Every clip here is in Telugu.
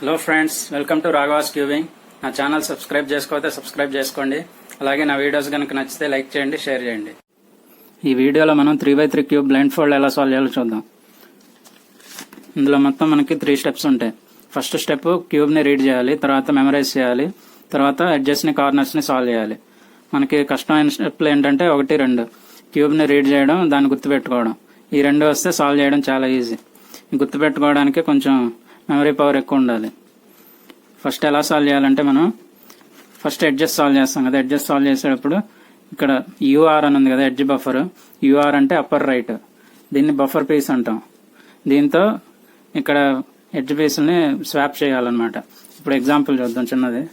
Hello friends, welcome to Raghava's cubing. నా ఛానల్ సబ్స్క్రైబ్ చేసుకోకపోతే సబ్స్క్రైబ్ చేసుకోండి. అలాగే నా వీడియోస్ కనుక నచ్చితే లైక్ చేయండి, షేర్ చేయండి. ఈ వీడియోలో మనం 3x3 క్యూబ్ బ్లైండ్ ఫోల్డ్ ఎలా సాల్వ్ చేయాలో చూద్దాం. ఇందులో మొత్తం మనకి 3 స్టెప్స్ ఉంటాయి. ఫస్ట్ స్టెప్ క్యూబ్ని రీడ్ చేయాలి, తర్వాత మెమరైజ్ చేయాలి, తర్వాత ఎడ్జెస్ని కార్నర్స్ని సాల్వ్ చేయాలి. మనకి కష్టమైన స్టెప్లు ఏంటంటే 1, 2 క్యూబ్ని రీడ్ చేయడం, దాన్ని గుర్తుపెట్టుకోవడం. ఈ 2 వస్తే సాల్వ్ చేయడం చాలా ఈజీ. గుర్తుపెట్టుకోవడానికి కొంచెం మెమరీ పవర్ ఎక్కువ ఉండాలి. ఫస్ట్ ఎలా సాల్వ్ చేయాలంటే మనం ఫస్ట్ ఎడ్జెస్ సాల్వ్ చేస్తాం కదా. ఎడ్జెస్ సాల్వ్ చేసేటప్పుడు ఇక్కడ యూఆర్ అని ఉంది కదా, ఎడ్జ్ బఫర్. యూఆర్ అంటే అప్పర్ రైట్, దీన్ని బఫర్ పీస్ అంటాం. దీంతో ఇక్కడ ఎడ్జ్ పీస్ని స్వాప్ చేయాలన్నమాట. ఇప్పుడు ఎగ్జాంపుల్ చూద్దాం చిన్నది.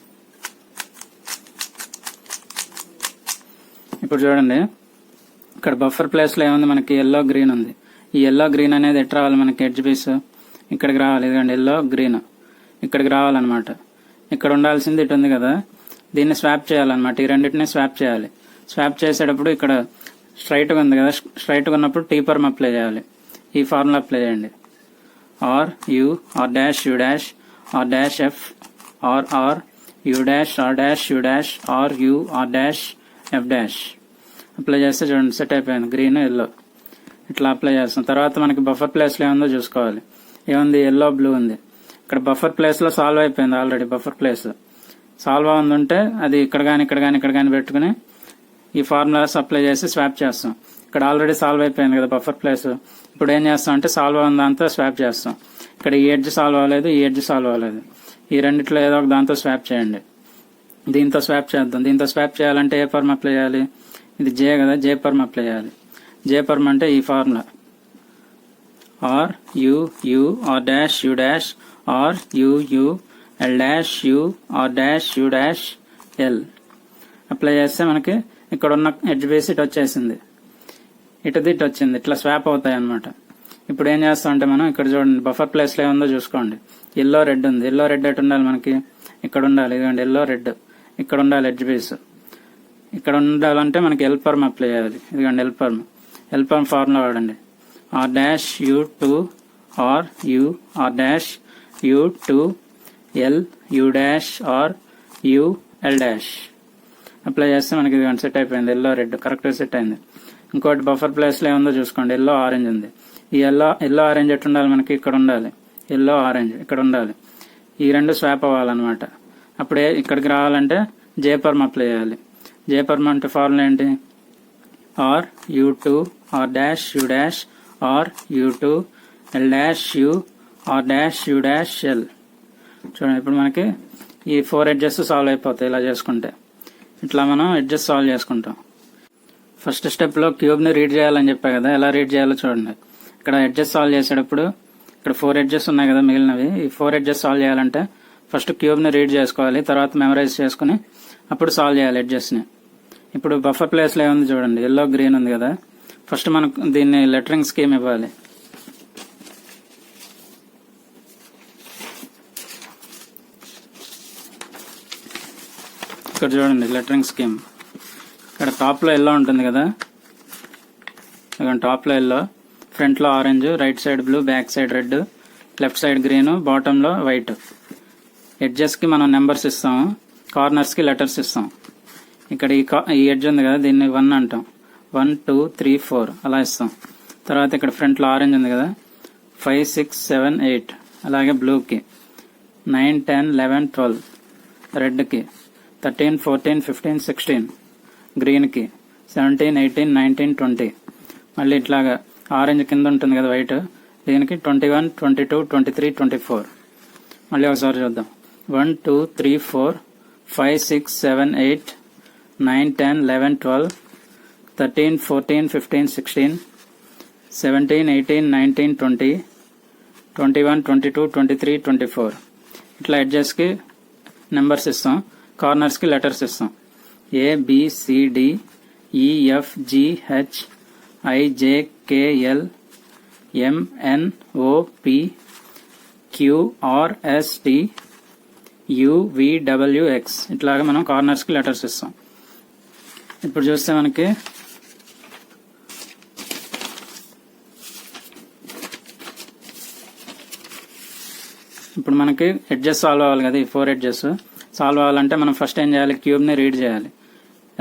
ఇప్పుడు చూడండి, ఇక్కడ బఫర్ ప్లేస్లో ఏముంది, మనకి ఎల్లో గ్రీన్ ఉంది. ఈ ఎల్లో గ్రీన్ అనేది ఎట్లా రావాలి, మనకి ఎడ్జ్ పీస్ ఇక్కడికి రావాలి. ఇదిగోండి ఎల్లో గ్రీన్ ఇక్కడికి రావాలన్నమాట. ఇక్కడ ఉండాల్సింది ఇటు ఉంది కదా, దీన్ని స్వాప్ చేయాలన్నమాట. ఈ రెండింటిని స్వాప్ చేయాలి. స్వాప్ చేసేటప్పుడు ఇక్కడ స్ట్రైట్గా ఉంది కదా, స్ట్రైట్గా ఉన్నప్పుడు టీ పర్మ్ అప్లై చేయాలి. ఈ ఫార్ములా అప్లై చేయండి. R U R dash U dash R dash F R U dash R dash U dash R U R dash F dash apply చేస్తే చూడండి సెట్ అయిపోయింది. గ్రీన్ ఎల్లో ఇట్లా అప్లై చేస్తాం. తర్వాత మనకి బఫర్ ప్లేస్లో ఏముందో చూసుకోవాలి. ఏముంది, ఎల్లో బ్లూ ఉంది. ఇక్కడ బఫర్ ప్లేస్లో సాల్వ్ అయిపోయింది ఆల్రెడీ. బఫర్ ప్లేస్ సాల్వ్ అవుతుంటే అది ఇక్కడ కానీ పెట్టుకుని ఈ ఫార్ములాస్ అప్లై చేసి స్వాప్ చేస్తాం. ఇక్కడ ఆల్రెడీ సాల్వ్ అయిపోయింది కదా బఫర్ ప్లేస్. ఇప్పుడు ఏం చేస్తాం అంటే సాల్వ్ అవున దాంతో స్వాప్ చేస్తాం. ఇక్కడ ఈ ఎడ్జ్ సాల్వ్ అవ్వలేదు, ఈ ఎడ్జ్ సాల్వ్ అవ్వలేదు. ఈ రెండిట్లో ఏదో ఒక దాంతో స్వాప్ చేయండి. దీంతో స్వాప్ చేద్దాం. దీంతో స్వాప్ చేయాలంటే ఏ పర్మ్ అప్లై చేయాలి, ఇది జే కదా, జే పర్మ్ అప్లై చేయాలి. జే పర్మ్ అంటే ఈ formula R U R dash U dash R U L dash U R dash U dash L apply చేస్తే మనకి ఇక్కడ ఉన్న ఎడ్జ్ బేస్ ఇటు వచ్చేసింది, ఇటు వచ్చింది. ఇట్లా స్వాప్ అవుతాయి అన్నమాట. ఇప్పుడు ఏం చేస్తాం అంటే మనం ఇక్కడ చూడండి బఫర్ ప్లేస్లో ఏముందో చూసుకోండి. ఎల్లో రెడ్ ఉంది. ఎల్లో రెడ్ ఎటు ఉండాలి, మనకి ఇక్కడ ఉండాలి. ఇదిగోండి ఎల్లో రెడ్ ఇక్కడ ఉండాలి. ఎడ్జ్ బేస్ ఇక్కడ ఉండాలంటే మనకి ఎల్ పర్మ్ అప్లై చేయాలి. ఇదిగోండి ఎల్ పర్మ్ ఫార్ములా వాడండి. R dash U two R U R dash U two L U dash R U L dash apply చేస్తే మనకి ఇది సెట్ అయిపోయింది. ఎల్లో రెడ్ కరెక్ట్గా సెట్ అయింది. ఇంకోటి బఫర్ ప్లేస్లో ఏముందో చూసుకోండి. ఎల్లో ఆరెంజ్ ఉంది. ఈ ఎల్లో ఆరెంజ్ ఎటు ఉండాలి, మనకి ఇక్కడ ఉండాలి. ఎల్లో ఆరెంజ్ ఇక్కడ ఉండాలి. ఈ రెండు స్వాప్ అవ్వాలన్నమాట. అప్పుడే ఇక్కడికి రావాలంటే జే పర్మ్ అప్లై చేయాలి. జే పర్మ్ అంటే ఫార్ములా ఏంటి, R U two R dash U dash R U two L dash U R dash U dash L. చూడండి ఇప్పుడు మనకి ఈ 4 ఎడ్జెస్ సాల్వ్ అయిపోతాయి ఇలా చేసుకుంటే. ఇట్లా మనం ఎడ్జెస్ సాల్వ్ చేసుకుంటాం. ఫస్ట్ స్టెప్లో క్యూబ్ని రీడ్ చేయాలని చెప్పా కదా, ఎలా రీడ్ చేయాలో చూడండి. ఇక్కడ ఎడ్జెస్ సాల్వ్ చేసేటప్పుడు ఇక్కడ 4 ఎడ్జెస్ ఉన్నాయి కదా మిగిలినవి. ఈ 4 ఎడ్జెస్ సాల్వ్ చేయాలంటే ఫస్ట్ క్యూబ్ని రీడ్ చేసుకోవాలి, తర్వాత మెమరైజ్ చేసుకుని అప్పుడు సాల్వ్ చేయాలి ఎడ్జెస్ని. ఇప్పుడు బఫర్ ప్లేస్లో ఏముంది చూడండి, ఎల్లో గ్రీన్ ఉంది కదా. ఫస్ట్ మనకు దీన్ని లెటరింగ్ స్కీమ్ ఇవ్వాలి. ఇక్కడ చూడండి లెటరింగ్ స్కీమ్. ఇక్కడ టాప్లో ఎల్లో ఉంటుంది కదా, టాప్లో ఎల్లో, ఫ్రంట్లో orange, right side blue, back side red, left side green, బాటంలో వైట్. ఎడ్జెస్కి మనం నెంబర్స్ ఇస్తాము, కార్నర్స్కి లెటర్స్ ఇస్తాం. ఇక్కడ ఈ ఎడ్జ్ ఉంది కదా, దీన్ని 1 అంటాం. 1 2 3 4 అలా ఇస్తాం. తర్వాత ఇక్కడ ఫ్రంట్లో ఆరెంజ్ ఉంది కదా, 5 6 7 8. అలాగే బ్లూకి 9 10 11 12. రెడ్కి 13 14 15 16. గ్రీన్కి 17 18 19 20. మళ్ళీ ఇట్లాగా ఆరెంజ్ కింద ఉంటుంది కదా వైట్, దీనికి 21 22 23 24. మళ్ళీ ఒకసారి చూద్దాం. 1 2 3 4 5 6 7 8 9 10 11 12 13 14 15 16 17 18 19 20 21 22 23 24. ఇట్లా ఎడ్జెస్కి నెంబర్స్ ఇస్తాం, కార్నర్స్కి లెటర్స్ ఇస్తాం. A B C D E F G H I J K L M N O P Q R S T U V W X. ఇట్లాగా మనం కార్నర్స్కి లెటర్స్ ఇస్తాం. ఇప్పుడు చూస్తే మనకి ఇప్పుడు ఇప్పుడు మనకి ఎడ్జెస్ సాల్వ్ అవ్వాలి కదా, ఈ 4 ఎడ్జెస్ సాల్వ్ అవ్వాలంటే మనం ఫస్ట్ ఏం చేయాలి, క్యూబ్ని రీడ్ చేయాలి.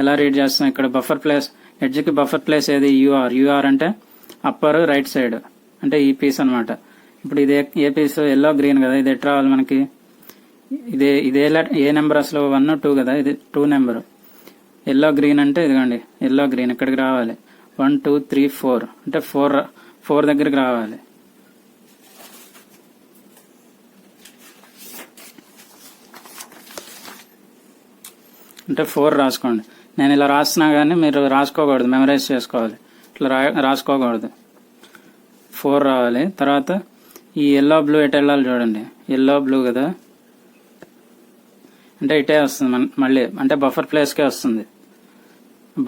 ఎలా రీడ్ చేస్తాం, ఇక్కడ బఫర్ ప్లేస్, ఎడ్జ్కి బఫర్ ప్లేస్ ఏది, యూఆర్ అంటే అప్పర్ రైట్ సైడ్, అంటే ఈ పీస్ అనమాట. ఇప్పుడు ఇది ఏ పీస్, ఎల్లో గ్రీన్ కదా, ఇది ఎట్లా రావాలి మనకి, ఇదే ఏ నెంబర్ అసలు 1 2 కదా, ఇది 2 నెంబర్. ఎల్లో గ్రీన్ అంటే ఇదిగోండి ఎల్లో గ్రీన్ ఇక్కడికి రావాలి, 1 2 3 4 అంటే 4 దగ్గరికి రావాలి. అంటే 4 రాసుకోండి. నేను ఇలా రాస్తున్నా కానీ మీరు రాసుకోకూడదు, మెమరైజ్ చేసుకోవాలి, ఇట్లా రాసుకోకూడదు. 4 రావాలి. తర్వాత ఈ ఎల్లో బ్లూ ఎటు వెళ్ళాలి చూడండి, ఎల్లో బ్లూ కదా, అంటే ఇటే వస్తుంది మళ్ళీ, అంటే బఫర్ ప్లేస్కే వస్తుంది.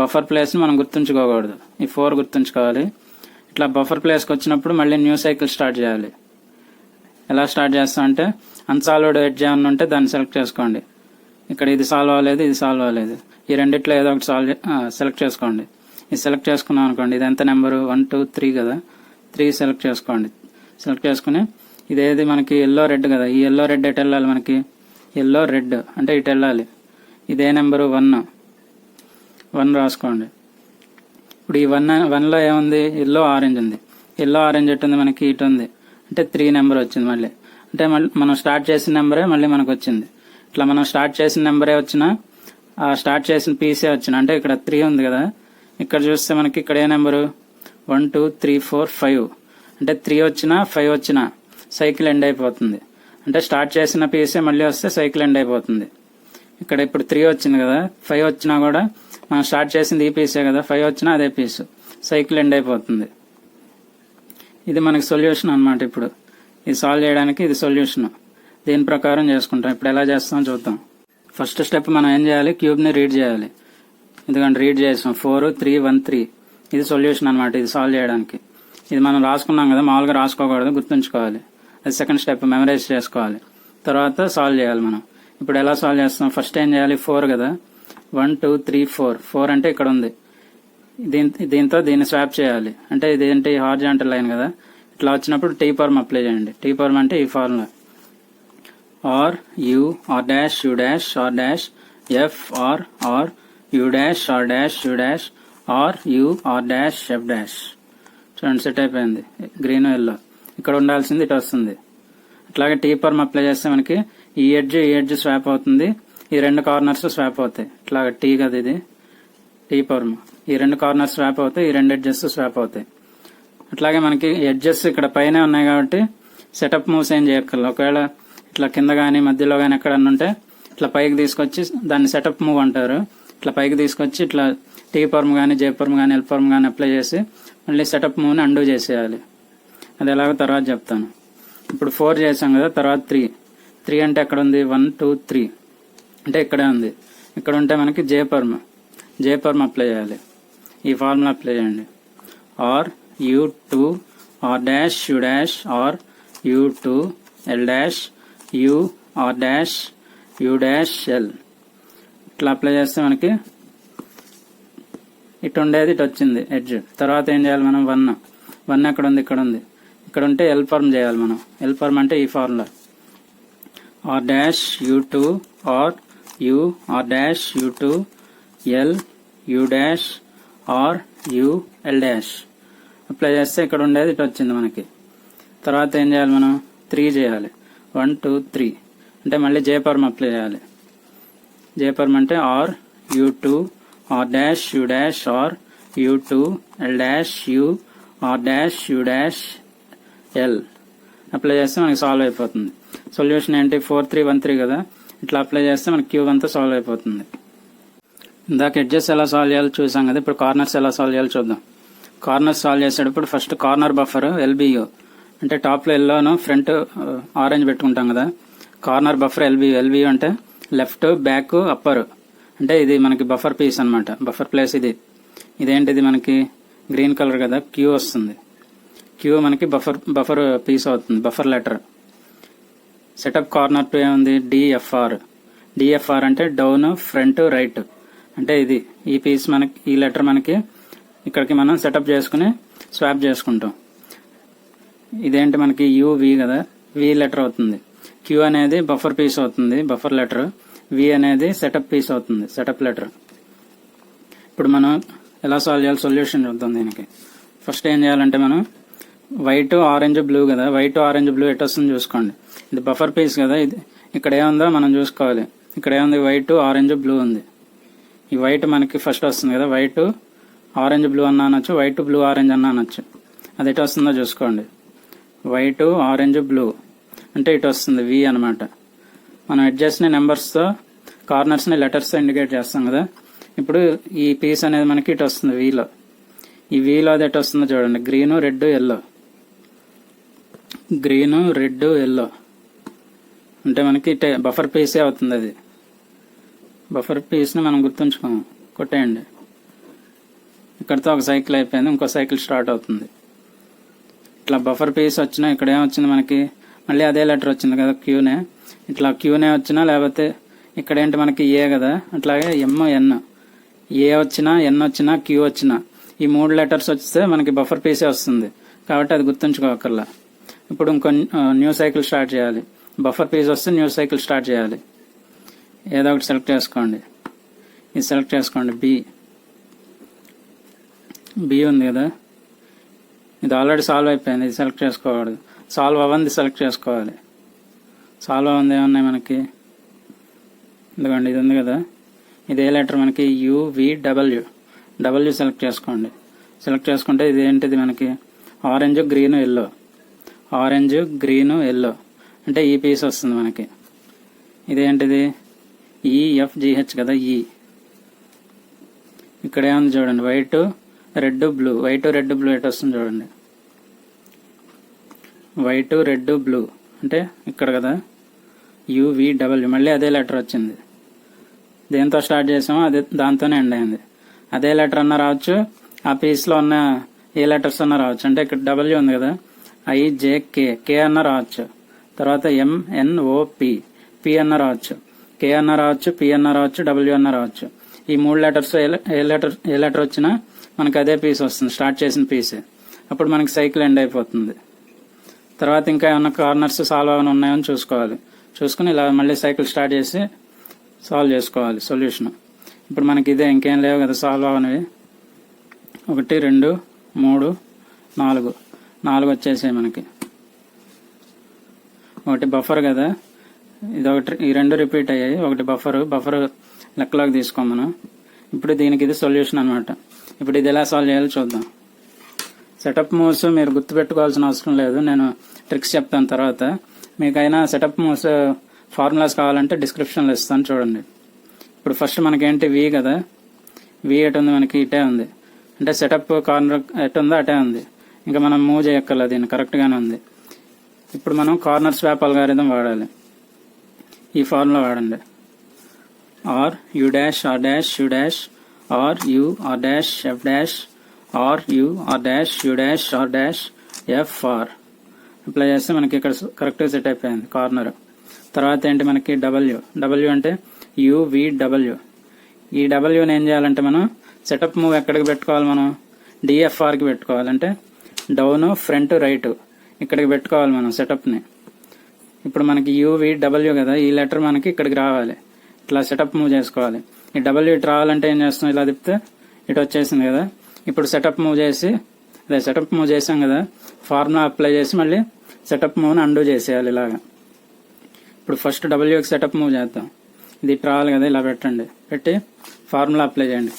బఫర్ ప్లేస్ని మనం గుర్తుంచుకోకూడదు, ఈ 4 గుర్తుంచుకోవాలి. ఇట్లా బఫర్ ప్లేస్కి వచ్చినప్పుడు మళ్ళీ న్యూ సైకిల్ స్టార్ట్ చేయాలి. ఎలా స్టార్ట్ చేస్తాం అంటే, అన్సాల్వ్డ్ ఎడ్జ్ ఏమన్నా ఉంటే దాన్ని సెలెక్ట్ చేసుకోండి. ఇక్కడ ఇది సాల్వ్ అవ్వలేదు, ఇది సాల్వ్ అవ్వలేదు, ఈ రెండిట్లో ఏదో ఒకటి సెలెక్ట్ చేసుకోండి. ఇది సెలెక్ట్ చేసుకున్నాం అనుకోండి, ఇది ఎంత నెంబరు 1 2 3 కదా, 3 సెలెక్ట్ చేసుకోండి. సెలెక్ట్ చేసుకుని ఇదేది మనకి ఎల్లో రెడ్ కదా, ఈ ఎల్లో రెడ్ ఎటు వెళ్ళాలి మనకి, ఎల్లో రెడ్ అంటే ఇటు వెళ్ళాలి. ఇదే నెంబరు 1 రాసుకోండి. ఇప్పుడు ఈ 1లో ఏముంది, ఎల్లో ఆరెంజ్ ఉంది. ఎల్లో ఆరెంజ్ ఎటు ఉంది మనకి, ఇటు ఉంది, అంటే 3 నెంబర్ వచ్చింది మళ్ళీ. అంటే మళ్ళీ మనం స్టార్ట్ చేసిన నెంబరే మళ్ళీ మనకు వచ్చింది. ఇట్లా మనం స్టార్ట్ చేసిన నెంబరే వచ్చినా, ఆ స్టార్ట్ చేసిన పీసే వచ్చిన, అంటే ఇక్కడ 3 ఉంది కదా, ఇక్కడ చూస్తే మనకి ఇక్కడ ఏ నెంబరు 1 2 3 4 5, అంటే 3 వచ్చినా 5 వచ్చినా సైకిల్ ఎండ్ అయిపోతుంది. అంటే స్టార్ట్ చేసిన పీసే మళ్ళీ వస్తే సైకిల్ ఎండ్ అయిపోతుంది. ఇక్కడ ఇప్పుడు 3 వచ్చింది కదా, 5 వచ్చినా కూడా మనం స్టార్ట్ చేసింది ఈ పీసే కదా, 5 వచ్చినా అదే పీసు, సైకిల్ ఎండ్ అయిపోతుంది. ఇది మనకి సొల్యూషన్ అనమాట. ఇప్పుడు ఇది సాల్వ్ చేయడానికి ఇది సొల్యూషన్. దీని ప్రకారం చేసుకుంటాం. ఇప్పుడు ఎలా చేస్తామో చూద్దాం. ఫస్ట్ స్టెప్ మనం ఏం చేయాలి, క్యూబ్ని రీడ్ చేయాలి. ఎందుకంటే రీడ్ చేసాం 4 3 1 3, ఇది సొల్యూషన్ అనమాట. ఇది సాల్వ్ చేయడానికి ఇది మనం రాసుకున్నాం కదా, మామూలుగా రాసుకోకూడదు, గుర్తుంచుకోవాలి. అది సెకండ్ స్టెప్, మెమరైజ్ చేసుకోవాలి. తర్వాత సాల్వ్ చేయాలి మనం. ఇప్పుడు ఎలా సాల్వ్ చేస్తాం, ఫస్ట్ ఏం చేయాలి, 4 కదా, 1 2 3 4 అంటే ఇక్కడ ఉంది, దీంతో దీన్ని స్వాప్ చేయాలి. అంటే ఇదేంటి, హారిజాంటల్ లైన్ కదా, ఇట్లా వచ్చినప్పుడు టీ పర్మ్ అప్లై చేయండి. టీ పర్మ్ అంటే ఈ formula, R U R dash U dash R dash F R U dash R dash U dash R U R dash F dash. చూడండి సెట్ అయిపోయింది, గ్రీన్ ఎల్లో. ఇక్కడ ఉండాల్సింది ఇటు వస్తుంది. అట్లాగే టీ పర్మ్ అప్లై చేస్తే మనకి ఈ ఎడ్జ్ స్వాప్ అవుతుంది, ఈ 2 కార్నర్స్ స్వాప్ అవుతాయి. ఇట్లా టీ కదా, ఇది టీ పర్మ్, ఈ 2 కార్నర్స్ స్వాప్ అవుతాయి, ఈ 2 ఎడ్జెస్ స్వాప్ అవుతాయి. అట్లాగే మనకి ఎడ్జెస్ ఇక్కడ పైన ఉన్నాయి కాబట్టి సెటప్ మూవ్స్ ఏం చేయక్కర్లేదు. ఒకవేళ ఇట్లా కింద కానీ మధ్యలో కానీ ఎక్కడన్నా ఉంటే ఇట్లా పైకి తీసుకొచ్చి దాన్ని సెటప్ మూవ్ అంటారు. ఇట్లా పైకి తీసుకొచ్చి ఇట్లా టీ పర్మ్ కానీ జే పర్మ్ కానీ ఎల్ పర్మ్ కానీ అప్లై చేసి మళ్ళీ సెటప్ మూవ్ని అండూ చేసేయాలి. అది ఎలాగో తర్వాత చెప్తాను. ఇప్పుడు 4 చేసాం కదా, తర్వాత 3 అంటే ఎక్కడ ఉంది, 1 2 3 అంటే ఇక్కడే ఉంది. ఇక్కడ ఉంటే మనకి జే పర్మ్ అప్లై చేయాలి. ఈ ఫార్ములా అప్లై చేయండి, R U 2 R dash U dash R U 2 L dash U R dash U dash L. ఇట్లా అప్లై చేస్తే మనకి ఇటు ఉండేది ఇటు వచ్చింది ఎడ్జ్. తర్వాత ఏం చేయాలి మనం, 1 ఎక్కడ ఉంది, ఇక్కడ ఉంది. ఇక్కడ ఉంటే ఎల్ పర్మ్ చేయాలి మనం. ఎల్ పర్మ్ అంటే ఈ formula, R dash U 2 R U R dash U 2 L U dash R U L dash. Apply చేస్తే ఇక్కడ ఉండేది ఇటు వచ్చింది మనకి. తర్వాత ఏం చేయాలి మనం, 3 చేయాలి, 1 2 3 అంటే మళ్ళీ జే పర్మ్ అప్లై చేయాలి. జే పర్మ్ అంటే R U 2 R dash U dash R U 2 L dash U R dash U dash L. Apply చేస్తే మనకి సాల్వ్ అయిపోతుంది. సొల్యూషన్ ఏంటి, 4 3 1 3 కదా, ఇట్లా అప్లై చేస్తే మనకి క్యూబ్ అంతా సాల్వ్ అయిపోతుంది. ఇందాక ఎడ్జెస్ ఎలా సాల్వ్ చేయాలో చూసాం కదా, ఇప్పుడు కార్నర్స్ ఎలా సాల్వ్ చేయాలో చూద్దాం. కార్నర్స్ సాల్వ్ చేసేటప్పుడు ఫస్ట్ కార్నర్ బఫర్ ఎల్బియు అంటే టాప్లో ఎల్లోను ఫ్రంట్ ఆరెంజ్ పెట్టుకుంటాం కదా, కార్నర్ బఫర్ ఎల్బియు అంటే లెఫ్ట్ బ్యాక్ అప్పర్, అంటే ఇది మనకి బఫర్ పీస్ అనమాట, బఫర్ ప్లేస్. ఇదేంటిది మనకి గ్రీన్ కలర్ కదా, క్యూ వస్తుంది. క్యూ మనకి బఫర్ పీస్ అవుతుంది, బఫర్ లెటర్. సెటప్ కార్నర్ 2 ఏముంది, డిఎఫ్ఆర్ అంటే డౌన్ ఫ్రంట్ రైట్, అంటే ఇది ఈ పీస్ మనకి, ఈ లెటర్ మనకి ఇక్కడికి మనం సెటప్ చేసుకుని స్వాప్ చేసుకుంటాం. ఇదేంటి మనకి యువి కదా, వి లెటర్ అవుతుంది. క్యూ అనేది బఫర్ పీస్ అవుతుంది, బఫర్ లెటర్. వి అనేది సెటప్ పీస్ అవుతుంది, సెటప్ లెటర్. ఇప్పుడు మనం ఎలా సాల్వ్ చేయాలి, సొల్యూషన్ చూద్దాం దీనికి. ఫస్ట్ ఏం చేయాలంటే మనం వైట్ ఆరెంజ్ బ్లూ కదా, వైట్ ఆరెంజ్ బ్లూ ఎటు వస్తుంది చూసుకోండి. ఇది బఫర్ పీస్ కదా, ఇది ఇక్కడ ఏముందో మనం చూసుకోవాలి. ఇక్కడ ఏముంది, వైట్ ఆరెంజ్ బ్లూ ఉంది. ఈ వైట్ మనకి ఫస్ట్ వస్తుంది కదా, వైట్ ఆరెంజ్ బ్లూ అన్న అనొచ్చు, వైట్ బ్లూ ఆరెంజ్ అన్న అనొచ్చు. అది ఎటు వస్తుందో చూసుకోండి. వైట్ ఆరెంజ్ బ్లూ అంటే ఇటు వస్తుంది, వి అనమాట. మనం ఎడ్ చేసిన నెంబర్స్తో కార్నర్స్ని లెటర్స్తో ఇండికేట్ చేస్తాం కదా. ఇప్పుడు ఈ పీస్ అనేది మనకి ఇటు వస్తుంది వీలో. ఈ వీలో అది ఎటు వస్తుందో చూడండి, green red yellow, green red yellow అంటే మనకి బఫర్ పీసే అవుతుంది. అది బఫర్ పీస్ని మనం గుర్తుంచుకోము, కొట్టేయండి. ఇక్కడితో ఒక సైకిల్ అయిపోయింది, ఇంకో సైకిల్ స్టార్ట్ అవుతుంది. ఇట్లా బఫర్ పీస్ వచ్చినా ఇక్కడ ఏమొచ్చింది మనకి, మళ్ళీ అదే లెటర్ వచ్చింది కదా, క్యూనే. ఇట్లా క్యూనే వచ్చినా, లేకపోతే ఇక్కడ ఏంటి మనకి ఏ కదా, అట్లాగే ఎమ్ ఎన్, ఏ వచ్చినా ఎన్ వచ్చినా క్యూ వచ్చినా ఈ 3 లెటర్స్ వస్తే మనకి బఫర్ పీసే వస్తుంది. కాబట్టి అది గుర్తుంచుకోకర్లా. ఇప్పుడు ఇంకో న్యూ సైకిల్ స్టార్ట్ చేయాలి. బఫర్ పీస్ వస్తే న్యూ సైకిల్ స్టార్ట్ చేయాలి. ఏదో ఒకటి సెలెక్ట్ చేసుకోండి. ఇది సెలెక్ట్ చేసుకోండి, బి ఉంది కదా, ఇది ఆల్రెడీ సాల్వ్ అయిపోయింది, ఇది సెలెక్ట్ చేసుకోకూడదు. సాల్వ్ అవ్వంది సెలెక్ట్ చేసుకోవాలి. సాల్వ్ అవ్వంది ఏమన్నాయి మనకి, ఎందుకండి ఇది ఉంది కదా, ఇది ఏ లెటర్ మనకి, యువిడబ్ల్యూ, డబ్ల్యూ సెలెక్ట్ చేసుకోండి. సెలెక్ట్ చేసుకుంటే ఇది ఏంటిది మనకి, orange green yellow, orange green yellow అంటే ఈ పీస్ వస్తుంది మనకి. ఇదేంటిది, ఈఎఫ్జిహెచ్ కదా, ఈ. ఇక్కడ ఏముంది చూడండి, white red blue, white red blue ఎటు వస్తుంది చూడండి, వైట్ రెడ్ బ్లూ అంటే ఇక్కడ కదా, యువిడబ్ల్యూ మళ్ళీ అదే లెటర్ వచ్చింది. దేంతో స్టార్ట్ చేసామో అదే దాంతోనే ఎండ్ అయింది. అదే లెటర్ అన్న రావచ్చు, ఆ పీస్లో ఉన్న ఏ లెటర్స్ అన్న రావచ్చు. అంటే ఇక్కడ డబ్ల్యూ ఉంది కదా, ఐజేకే, కే అన్న రావచ్చు. తర్వాత ఎంఎన్ఓపి, పి అన్న రావచ్చు, కే అన్న రావచ్చు, పి అన్న రావచ్చు, డబ్ల్యూ అన్న రావచ్చు. ఈ 3 లెటర్స్ ఏ లెటర్ వచ్చినా మనకి అదే పీస్ వస్తుంది, స్టార్ట్ చేసిన పీసే. అప్పుడు మనకి సైకిల్ ఎండ్ అయిపోతుంది. తర్వాత ఇంకా ఏమన్నా కార్నర్స్ సాల్వ్ అవన్నీ ఉన్నాయని చూసుకోవాలి. చూసుకుని ఇలా మళ్ళీ సైకిల్ స్టార్ట్ చేసి సాల్వ్ చేసుకోవాలి సొల్యూషన్. ఇప్పుడు మనకి ఇదే, ఇంకేం లేవు కదా సాల్వ్ అవనివి. 1 2 3 4 వచ్చేసాయి మనకి. ఒకటి బఫర్ కదా, ఇది ఒకటి, ఈ 2 రిపీట్ అయ్యాయి. ఒకటి బఫర్ లెక్కలోకి తీసుకోం మనం. ఇప్పుడు దీనికి ఇది సొల్యూషన్ అనమాట. ఇప్పుడు ఇది ఎలా సాల్వ్ చేయాలో చూద్దాం. సెటప్ మూవ్స్ మీరు గుర్తుపెట్టుకోవాల్సిన అవసరం లేదు, నేను ట్రిక్స్ చెప్తాను తర్వాత. మీకైనా సెటప్ మూవ్స్ ఫార్ములాస్ కావాలంటే డిస్క్రిప్షన్లో ఇస్తాను, చూడండి. ఇప్పుడు ఫస్ట్ మనకేంటి, వి కదా, వి ఎటు ఉంది మనకి, ఇటే ఉంది. అంటే సెటప్ కార్నర్ ఎటు ఉందో అటే ఉంది, ఇంకా మనం మూవ్ చేయక్కర్లేదు, దీన్ని కరెక్ట్గానే ఉంది. ఇప్పుడు మనం కార్నర్ స్వాప్ అల్గారిథం వాడాలి. ఈ ఫార్ములా వాడండి, R U dash R dash U dash R U R dash F dash R U R dash U dash R dash F R. Apply చేస్తే మనకి ఇక్కడ కరెక్ట్గా సెట్ అయిపోయింది కార్నర్. తర్వాత ఏంటి మనకి, డబ్ల్యూ అంటే యువిడబ్ల్యూ. ఈ డబ్ల్యూని ఏం చేయాలంటే మనం సెటప్ మూవ్ ఎక్కడికి పెట్టుకోవాలి, మనం డిఎఫ్ఆర్కి పెట్టుకోవాలి. అంటే డౌన్ ఫ్రంట్ రైట్ ఇక్కడికి పెట్టుకోవాలి మనం సెటప్ని. ఇప్పుడు మనకి యువిడబ్ల్యూ కదా, ఈ లెటర్ మనకి ఇక్కడికి రావాలి. ఇట్లా సెటప్ మూవ్ చేసుకోవాలి. ఈ డబ్ల్యూ ఇటు రావాలంటే ఏం చేస్తాం, ఇలా తిప్పితే ఇటు వచ్చేసింది కదా. ఇప్పుడు సెటప్ మూవ్ చేసి, అదే సెటప్ మూవ్ చేసాం కదా, ఫార్ములా అప్లై చేసి మళ్ళీ సెటప్ మూవ్ని అండూ చేసేయాలి ఇలాగా. ఇప్పుడు ఫస్ట్ డబ్ల్యూకి సెటప్ మూవ్ చేద్దాం. ఇది ఇటు రావాలి కదా, ఇలా పెట్టండి. పెట్టి ఫార్ములా అప్లై చేయండి.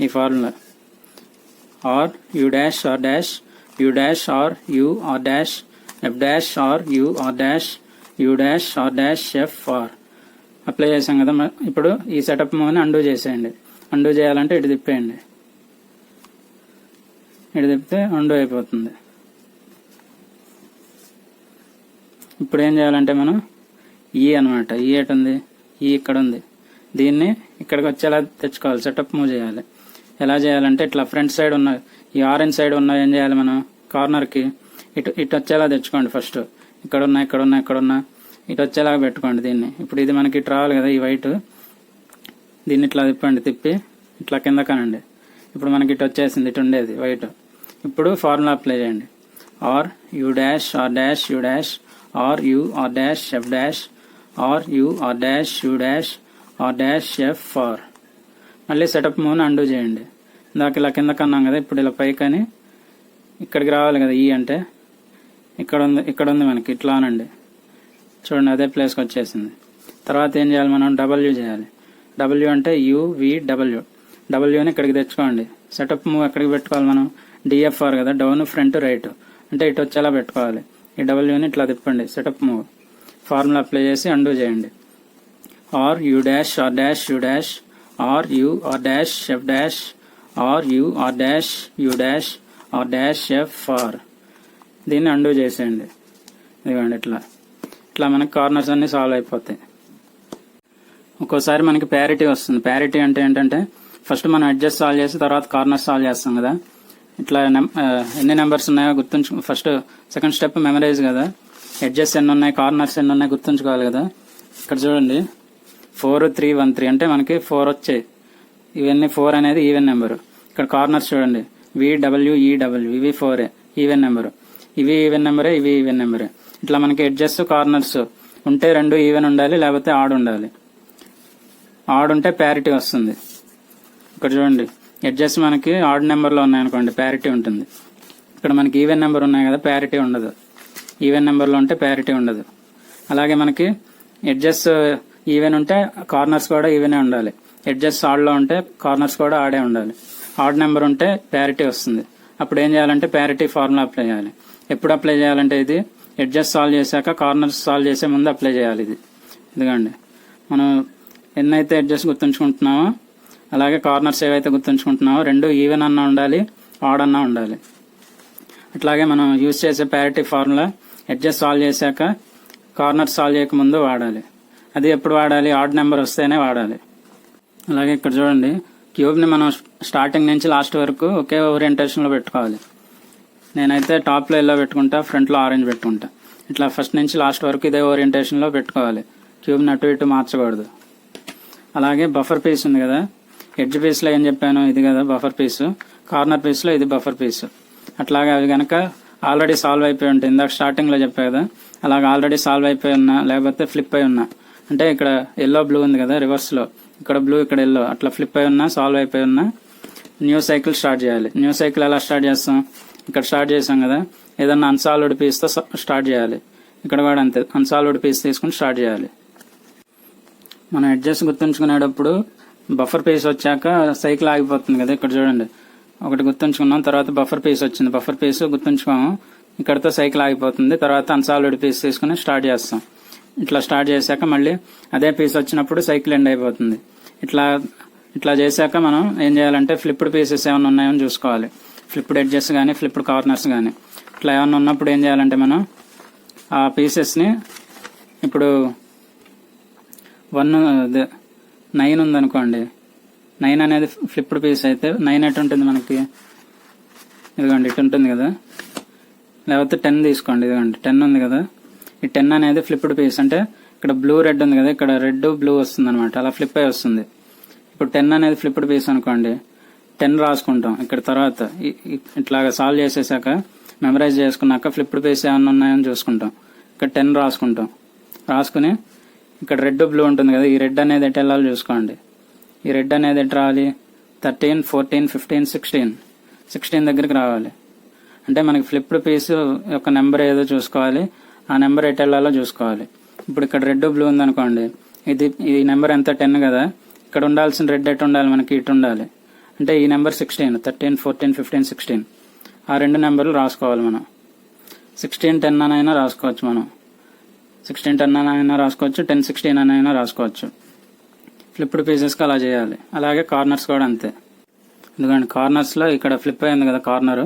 ఈ formula R U dash R dash U dash R U R dash F dash R U R dash U dash R dash F R apply చేసాం కదా. ఇప్పుడు ఈ సెటప్ మూవ్ని అండూ చేసేయండి. అండూ చేయాలంటే ఇటు తిప్పేయండి, ఇటు తిప్పితే అండూ అయిపోతుంది. ఇప్పుడు ఏం చేయాలంటే మనం ఈ అనమాట, ఈ ఎటు ఉంది, ఈ ఇక్కడ ఉంది, దీన్ని ఇక్కడికి వచ్చేలా తెచ్చుకోవాలి, సెటప్ మూవ్ చేయాలి. ఎలా చేయాలంటే ఇట్లా ఫ్రంట్ సైడ్ ఉన్న ఈ ఆరెంజ్ సైడ్ ఉన్న ఏం చేయాలి, మనం కార్నర్కి ఇటు వచ్చేలా తెచ్చుకోండి. ఫస్ట్ ఇక్కడున్నా ఇటు వచ్చేలాగా పెట్టుకోండి దీన్ని. ఇప్పుడు ఇది మనకి ఇటు రావాలి కదా, ఈ వైట్, దీన్ని ఇట్లా తిప్పండి, తిప్పి ఇట్లా కింద కానండి. ఇప్పుడు మనకి ఇటు వచ్చేసింది, ఇటు ఉండేది వైట్. ఇప్పుడు ఫార్ములా అప్లై చేయండి, R U dash R dash U dash R U R dash F dash R U R dash U dash R dash F ఫార్. మళ్ళీ సెటప్ మూవ్ని అండూ చేయండి. ఇందాక ఇలా కింద కన్నాం కదా, ఇప్పుడు ఇలా పైకని ఇక్కడికి రావాలి కదా. ఈ అంటే ఇక్కడ ఉంది మనకి, ఇట్లా అనండి. చూడండి అదే ప్లేస్కి వచ్చేసింది. తర్వాత ఏం చేయాలి, మనం డబ్ల్యూ చేయాలి. డబ్ల్యూ అంటే యువిడబ్ల్యూ. డబ్ల్యూని ఇక్కడికి తెచ్చుకోండి. సెటప్ మూవ్ ఎక్కడికి పెట్టుకోవాలి మనం, డిఎఫ్ఆర్ కదా, డౌన్ ఫ్రంట్ రైట్ అంటే ఇటు వచ్చేలా పెట్టుకోవాలి. ఈ డబ్ల్యూని ఇట్లా తిప్పండి. సెటప్ మూవ్ ఫార్ములా అప్లై చేసి అండూ చేయండి. R U dash R dash U dash R U R dash F dash R U R dash U dash R dash F ఫార్. దీన్ని అండూ చేసేయండి. ఇదిగోండి ఇట్లా మనకి కార్నర్స్ అన్ని సాల్వ్ అయిపోతాయి. ఒక్కోసారి మనకి ప్యారిటీ వస్తుంది. ప్యారిటీ అంటే ఏంటంటే ఫస్ట్ మనం అడ్జస్ట్ సాల్వ్ చేసి తర్వాత కార్నర్స్ సాల్వ్ చేస్తాం కదా. ఇట్లా ఎన్ని నెంబర్స్ ఉన్నాయో ఫస్ట్ సెకండ్ స్టెప్ మెమరైజ్ కదా. అడ్జస్ట్ ఎన్ని ఉన్నాయి, కార్నర్స్ ఎన్ని ఉన్నాయి గుర్తుంచుకోవాలి కదా. ఇక్కడ చూడండి 4 3 1 3 అంటే మనకి 4 వచ్చాయి. ఇవన్నీ 4 అనేది ఈవెన్ నెంబరు. ఇక్కడ కార్నర్స్ చూడండి VWEW, ఇవి 4 ఈవెన్ నెంబరు. ఇవి ఈవెన్ నెంబరే, ఇవి ఈవెన్ నెంబరే. ఇట్లా మనకి అడ్జస్ట్ కార్నర్స్ ఉంటే 2 ఈవెన్ ఉండాలి, లేకపోతే ఆడ్ ఉండాలి. ఆడ్ ఉంటే ప్యారిటీ వస్తుంది. ఇక్కడ చూడండి అడ్జస్ట్ మనకి ఆడ్ నెంబర్లో ఉన్నాయనుకోండి ప్యారిటీ ఉంటుంది. ఇక్కడ మనకి ఈవెన్ నెంబర్ ఉన్నాయి కదా, ప్యారిటీ ఉండదు. ఈవెన్ నెంబర్లో ఉంటే ప్యారిటీ ఉండదు. అలాగే మనకి అడ్జస్ట్ ఈవెన్ ఉంటే కార్నర్స్ కూడా ఈవెనే ఉండాలి. అడ్జస్ట్ ఆడ్లో ఉంటే కార్నర్స్ కూడా ఆడే ఉండాలి. ఆడ్ నెంబర్ ఉంటే ప్యారిటీ వస్తుంది. అప్పుడు ఏం చేయాలంటే ప్యారిటీ ఫార్ములా అప్లై చేయాలి. ఎప్పుడు అప్లై చేయాలంటే ఇది అడ్జస్ట్ సాల్వ్ చేశాక కార్నర్స్ సాల్వ్ చేసే ముందు అప్లై చేయాలి. ఇదిగోండి మనం ఎన్నైతే అడ్జస్ట్ గుర్తుంచుకుంటున్నామో అలాగే కార్నర్స్ ఏవైతే గుర్తుంచుకుంటున్నామో 2 ఈవెన్ అన్నా ఉండాలి, ఆడ్ అన్నా ఉండాలి. అట్లాగే మనం యూజ్ చేసే ప్యారిటీ ఫార్ములా అడ్జస్ట్ సాల్వ్ చేశాక కార్నర్స్ సాల్వ్ చేయకముందు వాడాలి. అది ఎప్పుడు వాడాలి, ఆడ్ నెంబర్ వస్తేనే వాడాలి. అలాగే ఇక్కడ చూడండి క్యూబ్ని మనం స్టార్టింగ్ నుంచి లాస్ట్ వరకు ఒకే ఓరియంటేషన్లో పెట్టుకోవాలి. నేనైతే టాప్లో ఎల్లో పెట్టుకుంటా, ఫ్రంట్లో ఆరెంజ్ పెట్టుకుంటా. ఇట్లా ఫస్ట్ నుంచి లాస్ట్ వరకు ఇదే ఓరియంటేషన్లో పెట్టుకోవాలి. క్యూబ్ని అటు ఇటు మార్చకూడదు. అలాగే బఫర్ పీస్ ఉంది కదా, ఎడ్జ్ పీస్లో ఏం చెప్పాను, ఇది కదా బఫర్ పీసు. కార్నర్ పీస్లో ఇది బఫర్ పీసు. అట్లాగే అవి కనుక ఆల్రెడీ సాల్వ్ అయిపోయి ఉంటాయి. ఇందాక స్టార్టింగ్లో చెప్పా కదా, అలాగే ఆల్రెడీ సాల్వ్ అయిపోయి ఉన్నా, లేకపోతే ఫ్లిప్ అయి ఉన్నా, అంటే ఇక్కడ ఎల్లో బ్లూ ఉంది కదా రివర్స్లో, ఇక్కడ బ్లూ ఇక్కడ ఎల్లో, అట్లా ఫ్లిప్ అయి ఉన్నా, సాల్వ్ అయిపోయి ఉన్నా న్యూ సైకిల్ స్టార్ట్ చేయాలి. న్యూ సైకిల్ ఎలా స్టార్ట్ చేస్తాం, ఇక్కడ స్టార్ట్ చేసాం కదా, ఏదన్నా అన్సాల్వ్డ్ పీస్తో స్టార్ట్ చేయాలి. ఇక్కడ కూడా అంతే, అన్సాల్వ్డ్ పీస్ తీసుకుని స్టార్ట్ చేయాలి. మనం అడ్జస్ట్ గుర్తుంచుకునేటప్పుడు బఫర్ పీస్ వచ్చాక సైకిల్ ఆగిపోతుంది కదా. ఇక్కడ చూడండి ఒకటి గుర్తుంచుకున్నాం, తర్వాత బఫర్ పీస్ వచ్చింది, బఫర్ పీస్ గుర్తుంచుకోము, ఇక్కడతో సైకిల్ ఆగిపోతుంది. తర్వాత అన్సాల్వ్డ్ పీస్ తీసుకుని స్టార్ట్ చేస్తాం. ఇట్లా స్టార్ట్ చేశాక మళ్ళీ అదే పీస్ వచ్చినప్పుడు సైకిల్ ఎండ్ అయిపోతుంది. ఇట్లా చేశాక మనం ఏం చేయాలంటే ఫ్లిప్డ్ పీసెస్ ఏమైనా ఉన్నాయని చూసుకోవాలి. ఫ్లిప్డ్ ఎడ్జెస్ కానీ ఫ్లిప్డ్ కార్నర్స్ కానీ ఇట్లా ఏమైనా ఉన్నప్పుడు ఏం చేయాలంటే మనం ఆ పీసెస్ని, ఇప్పుడు 9 ఉందనుకోండి, 9 అనేది ఫ్లిప్డ్ పీస్ అయితే 9 ఎటు ఉంటుంది మనకి, ఇదిగోండి ఇటు ఉంటుంది కదా. లేకపోతే 10 తీసుకోండి, ఇదిగోండి 10 ఉంది కదా. ఈ 10 అనేది ఫ్లిప్డ్ పీస్ అంటే ఇక్కడ బ్లూ రెడ్ ఉంది కదా, ఇక్కడ రెడ్ బ్లూ వస్తుంది అనమాట, అలా ఫ్లిప్ అయి వస్తుంది. ఇప్పుడు 10 అనేది ఫ్లిప్డ్ పీస్ అనుకోండి, 10 రాసుకుంటాం. ఇక్కడ తర్వాత ఇట్లాగా సాల్వ్ చేసేసాక మెమరైజ్ చేసుకున్నాక ఫ్లిప్డ్ పీస్ ఏమన్నా ఉన్నాయని చూసుకుంటాం. ఇక్కడ 10 రాసుకుంటాం. రాసుకుని ఇక్కడ రెడ్ బ్లూ ఉంటుంది కదా, ఈ రెడ్ అనేది ఎటు వెళ్ళాలో చూసుకోండి. ఈ రెడ్ అనేది ఎటు రావాలి, 13 14 15 16 దగ్గరికి రావాలి. అంటే మనకి ఫ్లిప్డ్ పీస్ యొక్క నెంబర్ ఏదో చూసుకోవాలి, ఆ నెంబర్ ఎటు వెళ్ళాలో చూసుకోవాలి. ఇప్పుడు ఇక్కడ రెడ్ బ్లూ ఉందనుకోండి, ఈ నెంబర్ ఎంత 10 కదా, ఇక్కడ ఉండాల్సిన రెడ్ ఎటు ఉండాలి మనకి, ఇటు ఉండాలి. అంటే ఈ నెంబర్ 16, 13 14 15 16, ఆ 2 నెంబర్లు రాసుకోవాలి మనం. 16 10 అనైనా రాసుకోవచ్చు మనం, 16 10 అనైనా రాసుకోవచ్చు, 10 16 అనైనా రాసుకోవచ్చు. ఫ్లిప్డ్ పీసెస్కి అలా చేయాలి. అలాగే కార్నర్స్ కూడా అంతే. ఎందుకంటే కార్నర్స్లో ఇక్కడ ఫ్లిప్ అయింది కదా కార్నర్.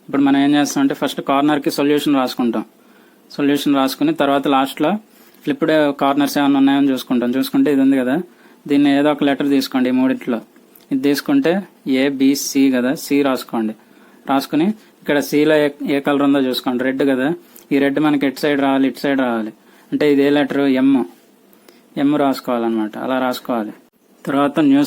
ఇప్పుడు మనం ఏం చేస్తాం అంటే ఫస్ట్ కార్నర్కి సొల్యూషన్ రాసుకుంటాం. సొల్యూషన్ రాసుకుని తర్వాత లాస్ట్లో ఫ్లిప్డ్ కార్నర్స్ ఏమైనా ఉన్నాయని చూసుకుంటే ఇది ఉంది కదా, దీన్ని ఏదో ఒక లెటర్ తీసుకోండి. ఈ మూడిట్లో ఇది తీసుకుంటే ABC కదా, C రాసుకోండి. రాసుకుని ఇక్కడ Cలో ఏ కలర్ ఉందో చూసుకోండి, రెడ్ కదా. ఈ రెడ్ మనకి ఎటు సైడ్ రావాలి, ఇటు సైడ్ రావాలి. అంటే ఇది ఏ లెటర్, M రాసుకోవాలన్నమాట. అలా రాసుకోవాలి. తర్వాత న్యూ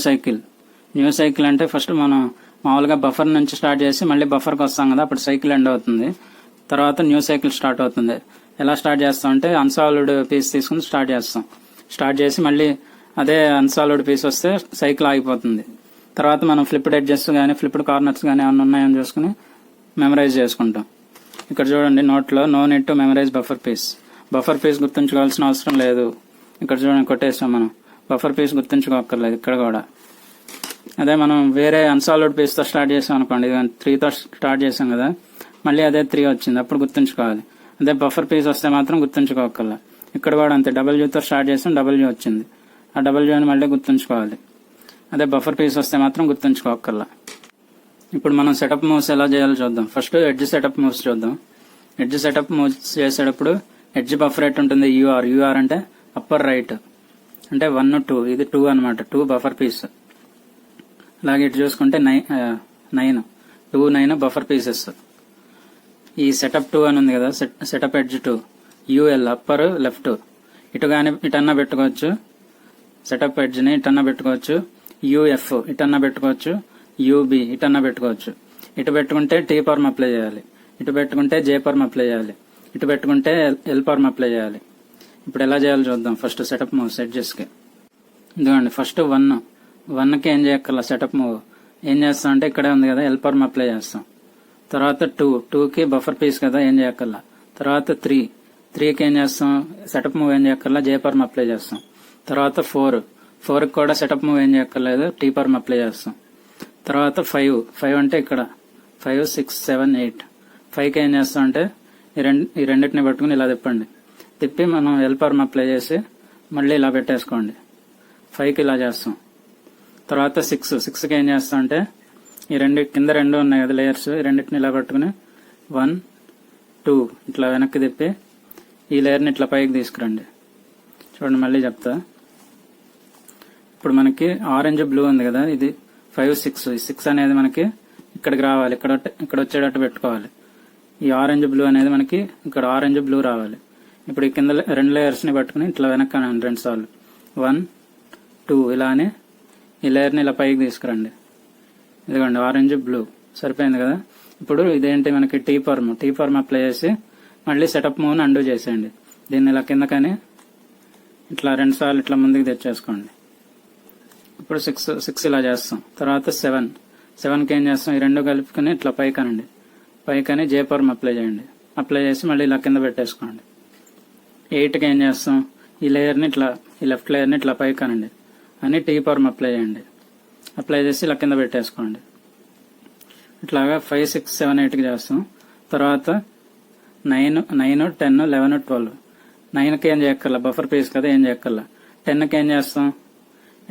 సైకిల్ అంటే ఫస్ట్ మనం మామూలుగా బఫర్ నుంచి స్టార్ట్ చేసి మళ్ళీ బఫర్కి వస్తాం కదా, అప్పుడు సైకిల్ ఎండ్ అవుతుంది. తర్వాత న్యూ సైకిల్ స్టార్ట్ అవుతుంది. ఎలా స్టార్ట్ చేస్తాం అంటే అన్సాల్వ్డ్ పీస్ తీసుకుని స్టార్ట్ చేస్తాం. స్టార్ట్ చేసి మళ్ళీ అదే అన్సాల్వ్డ్ పీస్ వస్తే సైకిల్ ఆగిపోతుంది. తర్వాత మనం ఫ్లిప్డ్ ఎడ్జెస్ కానీ ఫ్లిప్డ్ కార్నర్స్ కానీ ఏమైనా ఉన్నాయని చూసుకుని మెమరైజ్ చేసుకుంటాం. ఇక్కడ చూడండి నోట్లో no need to memorise buffer piece. Buffer piece గుర్తుంచుకోవాల్సిన అవసరం లేదు. ఇక్కడ చూడండి కొట్టేసాం మనం. బఫర్ పీస్ గుర్తుంచుకోక్కర్లేదు ఇక్కడ కూడా. అదే మనం వేరే అన్సాల్వ్డ్ పీస్తో స్టార్ట్ చేసాం అనుకోండి, 3తో స్టార్ట్ చేసాం కదా, మళ్ళీ అదే 3 వచ్చింది, అప్పుడు గుర్తుంచుకోవాలి. అదే బఫర్ పీస్ వస్తే మాత్రం గుర్తుంచుకోకల్లా. ఇక్కడ కూడా అంతే, డబల్యూతో స్టార్ట్ చేసాం, డబల్యూ వచ్చింది, ఆ డబల్యూని మళ్ళీ గుర్తుంచుకోవాలి. అదే బఫర్ పీస్ వస్తే మాత్రం గుర్తుంచుకోకల్లా. ఇప్పుడు మనం సెటప్ మూవ్స్ ఎలా చేయాలో చూద్దాం. ఫస్ట్ ఎడ్జ్ సెటప్ మూవ్స్ చూద్దాం. ఎడ్జ్ సెటప్ మూవ్స్ చేసేటప్పుడు ఎడ్జ్ బఫర్ రేట్ ఉంటుంది యూఆర్ అంటే అప్పర్ రైట్, అంటే 1 2, ఇది 2 అనమాట, 2 బఫర్ పీస్. అలాగే ఇటు చూసుకుంటే 9 బఫర్ పీసెస్. ఈ సెటప్ 2 అని ఉంది కదా, setup edge 2 UL upper left, ఇటన్నా పెట్టుకోవచ్చు. సెటప్ ఎడ్జ్ ని ఇటన్నా పెట్టుకోవచ్చు. యూఎఫ్ ఇటన్నా పెట్టుకోవచ్చు. యూబి ఇటన్నా పెట్టుకోవచ్చు. ఇటు పెట్టుకుంటే టీ పర్మ్ అప్లై చేయాలి, ఇటు పెట్టుకుంటే జే పర్మ్ అప్లై చేయాలి, ఇటు పెట్టుకుంటే ఎల్ పర్మ్ అప్లై చేయాలి. ఇప్పుడు ఎలా చేయాలో చూద్దాం. ఫస్ట్ సెటప్ మూవ్ ఎడ్జెస్ కి ఇదిగోండి. ఫస్ట్ 1కి ఏం చేయక్కర్లా, సెటప్ మూవ్ ఏం చేస్తాం అంటే ఇక్కడే ఉంది కదా, ఎల్ పర్మ్ అప్లై చేస్తాం. తర్వాత 2కి బఫర్ పీస్ కదా, ఏం చేయక్కర్లా. తర్వాత 3కి ఏం చేస్తాం, సెటప్ మూవ్ ఏం చేయక్కర్లా, జే పర్మ్ అప్లై చేస్తాం. తర్వాత 4కి కూడా సెటప్ మూవ్ ఏం చేయక్కర్లేదు, టీ పర్మ్ అప్లై చేస్తాం. తర్వాత 5 అంటే ఇక్కడ 5 6 7 8. 5కి ఏం చేస్తాం అంటే ఈ రెండింటిని పట్టుకుని ఇలా తిప్పి మనం ఎల్ పర్మ్ అప్లై చేసి మళ్ళీ ఇలా పెట్టేసుకోండి. 5కి ఇలా చేస్తాం. తర్వాత 6కి ఏం చేస్తాం అంటే ఈ కింద రెండు ఉన్నాయి కదా లేయర్స్, ఈ రెండింటిని ఇలా పట్టుకుని 1 2 ఇట్లా వెనక్కి తిప్పి ఈ లేయర్ని ఇట్లా పైకి తీసుకురండి. చూడండి మళ్ళీ చెప్తా. ఇప్పుడు మనకి ఆరెంజ్ బ్లూ ఉంది కదా, ఇది 5 6. ఈ 6 అనేది మనకి ఇక్కడికి రావాలి, ఇక్కడ వచ్చేటట్టు పెట్టుకోవాలి. ఈ ఆరెంజ్ బ్లూ అనేది మనకి ఇక్కడ ఆరెంజ్ బ్లూ రావాలి. ఇప్పుడు ఈ కింద 2 లేయర్స్ ని పట్టుకుని ఇట్లా వెనక్కి అనండి 2 సార్లు. 1 2 ఇలా అని ఈ లేయర్ ని ఇలా పైకి తీసుకురండి. ఇదిగోండి ఆరెంజ్ బ్లూ సరిపోయింది కదా. ఇప్పుడు ఇదేంటి మనకి టీ పర్మ్ అప్లై చేసి మళ్ళీ సెటప్ మూవ్ ని అండూ చేసేయండి. దీన్ని ఇలా కిందకని ఇట్లా 2 సార్లు ఇట్లా ముందుకు తెచ్చేసుకోండి. ఇప్పుడు 6 ఇలా చేస్తాం. తర్వాత 7కి ఏం చేస్తాం, ఈ రెండు కలుపుకుని ఇట్లా పైకనండి. పైకని జే పర్మ్ అప్లై చేయండి. అప్లై చేసి మళ్ళీ ఇలా కింద పెట్టేసుకోండి. 8కి ఏం చేస్తాం, ఈ లేయర్ని ఇట్లా ఈ లెఫ్ట్ లేయర్ని ఇట్లా పైకనండి అని టీ పర్మ్ అప్లై చేయండి. అప్లై చేసి ఇలా కింద పెట్టేసుకోండి. ఇట్లాగా 5 6 7 8కి చేస్తాం. తర్వాత 9 10 11 12. 9కి ఏం చేయక్కర్లా, బఫర్ పీస్ కదా, ఏం చేయక్కర్లా. 10కి ఏం చేస్తాం,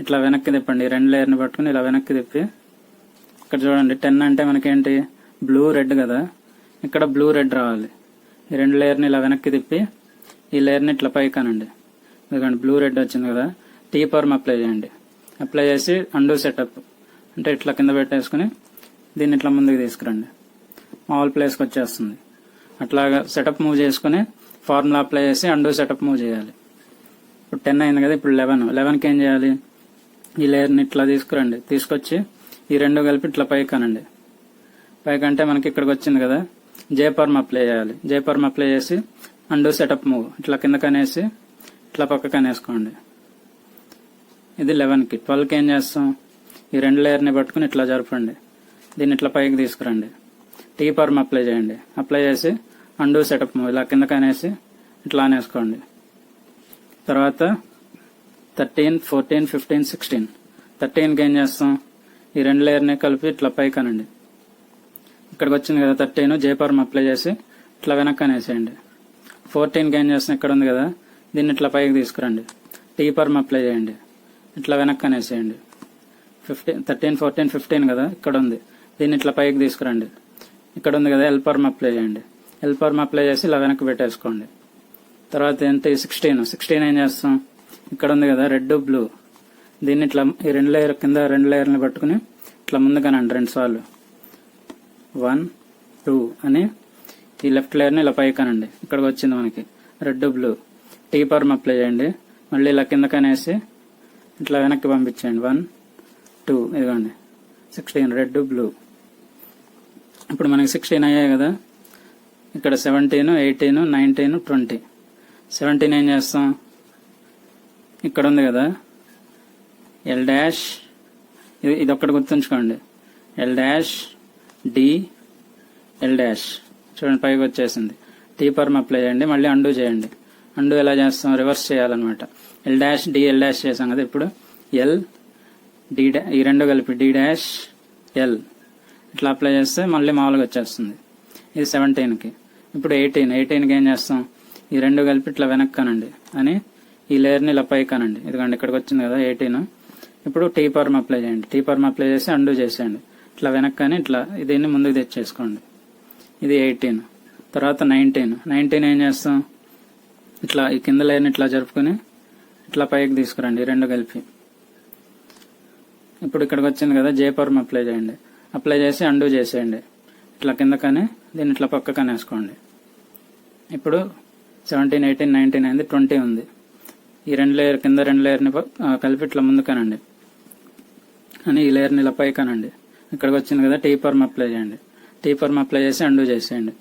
ఇట్లా వెనక్కి తిప్పండి. 2 లేయర్ని పట్టుకుని ఇలా వెనక్కి తిప్పి ఇక్కడ చూడండి 10 అంటే మనకేంటి బ్లూ రెడ్ కదా, ఇక్కడ బ్లూ రెడ్ రావాలి. ఈ 2 లేయర్ని ఇలా వెనక్కి తిప్పి ఈ లేయర్ని ఇట్లా పైకానండి. ఎందుకంటే బ్లూ రెడ్ వచ్చింది కదా, టీ పర్మ్ అప్లై చేయండి. అప్లై చేసి అండూ సెటప్ అంటే ఇట్లా కింద పెట్టేసుకుని దీన్ని ఇట్లా ముందుకు తీసుకురండి. మామూలు ప్లేస్కి వచ్చేస్తుంది. అట్లాగా సెటప్ మూవ్ చేసుకుని ఫార్ములా అప్లై చేసి అండూ సెటప్ మూవ్ చేయాలి. ఇప్పుడు 10 అయింది కదా, ఇప్పుడు 11కి ఏం చేయాలి, ఈ లేయర్ని ఇట్లా తీసుకురండి. తీసుకొచ్చి ఈ 2 కలిపి ఇట్లా పైకానండి. పైకంటే మనకి ఇక్కడికి వచ్చింది కదా, జే పర్మ్ అప్లై చేయాలి. జే పర్మ్ అప్లై చేసి అండూ సెటప్ మూవ్ ఇట్లా కింద కనేసి ఇట్లా పక్క కనేసుకోండి. ఇది 11కి. 12కి ఏం చేస్తాం, ఈ 2 లేయర్ని పట్టుకుని ఇట్లా జరపండి. దీన్ని ఇట్లా పైకి తీసుకురండి. టీ పర్మ్ అప్లై చేయండి. అప్లై చేసి అండూ సెటప్ మూవ్ ఇలా కింద కనేసి ఇట్లా అనేసుకోండి. తర్వాత 13 14 15 16. 13కి ఏం చేస్తాం, ఈ 2 లేయర్ని కలిపి ఇట్లా పైకనండి. ఇక్కడికి వచ్చింది కదా 13, జే పర్మ్ అప్లై చేసి ఇట్లా వెనక్కి అనేసేయండి. 14కి ఏం చేస్తాం, ఇక్కడ ఉంది కదా, దీన్ని ఇట్లా పైకి తీసుకురండి. టీ పర్మ్ అప్లై చేయండి. ఇట్లా వెనక్కి అనేసేయండి. 13 14 15 కదా, ఇక్కడ ఉంది, దీన్ని ఇట్లా పైకి తీసుకురండి. ఇక్కడ ఉంది కదా, ఎల్ పర్మ్ అప్లై చేయండి. ఎల్ పర్మ్ అప్లై చేసి ఇలా వెనక్కి పెట్టేసుకోండి. తర్వాత ఏంటి 16 ఏం చేస్తాం, ఇక్కడ ఉంది కదా రెడ్ బ్లూ, దీన్ని ఇట్లా ఈ 2 లేయర్ కింద 2 లేయర్ని పట్టుకుని ఇట్లా ముందుగానండి 2 సార్లు. 1 2 అని ఈ లెఫ్ట్ లేయర్ని ఇలా పైకానండి. ఇక్కడికి వచ్చింది మనకి red blue. Tea perm apply చేయండి. మళ్ళీ ఇలా కిందకనేసి ఇట్లా వెనక్కి పంపించండి. 1 2 ఇదిగోండి 16 రెడ్ బ్లూ. ఇప్పుడు మనకి 16 అయ్యాయి కదా, ఇక్కడ 17, 18, 19, 20. 17 ఏం చేస్తాం, ఇక్కడ ఉంది కదా ఎల్ డాష్, ఇది ఒక్కటి గుర్తుంచుకోండి, L dash D L dash. చూడండి పైకి వచ్చేసింది. టీ పర్మ్ అప్లై చేయండి, మళ్ళీ అండూ చేయండి. అండూ ఎలా చేస్తాం, రివర్స్ చేయాలన్నమాట. L dash D L dash చేసాం కదా, ఇప్పుడు ఎల్ డి ఈ రెండు కలిపి డి డాష్ ఎల్ ఇట్లా అప్లై చేస్తే మళ్ళీ మామూలుగా వచ్చేస్తుంది. ఇది 17కి. ఇప్పుడు 18కి ఏం చేస్తాం, ఈ రెండు కలిపి ఇట్లా వెనక్కనండి అని ఈ లేయర్ని ఇలా పైకనండి. ఇదిగోండి ఇక్కడికి వచ్చింది కదా 18. ఇప్పుడు టీ పర్మ్ అప్లై చేయండి. టీ పర్మ్ అప్లై చేసి అండూ చేసేయండి. ఇట్లా వెనక్కని ఇట్లా దీన్ని ముందుకు తెచ్చేసుకోండి. ఇది 18. తర్వాత 19 ఏం చేస్తాం, ఇట్లా ఈ కింద లేయర్ని ఇట్లా జరుపుకుని ఇట్లా పైకి తీసుకురండి, ఈ రెండు కలిపి. ఇప్పుడు ఇక్కడికి వచ్చింది కదా, జే పర్మ్ అప్లై చేయండి. అప్లై చేసి అండూ చేసేయండి. ఇట్లా కిందకని దీన్ని ఇట్లా పక్కకని వేసుకోండి. ఇప్పుడు 17, 18, 19 అయింది, 20 ఉంది. ఈ రెండు లేయర్ కింద రెండు లేయర్ని కలిపి ఇట్లా ముందుకనండి అని ఈ లేయర్ని ఇలా పైకనండి. ఇక్కడికి వచ్చింది కదా, టీ పర్మ్ అప్లై చేయండి. టీ పర్మ్ అప్లై చేసి అండూ చేసేయండి.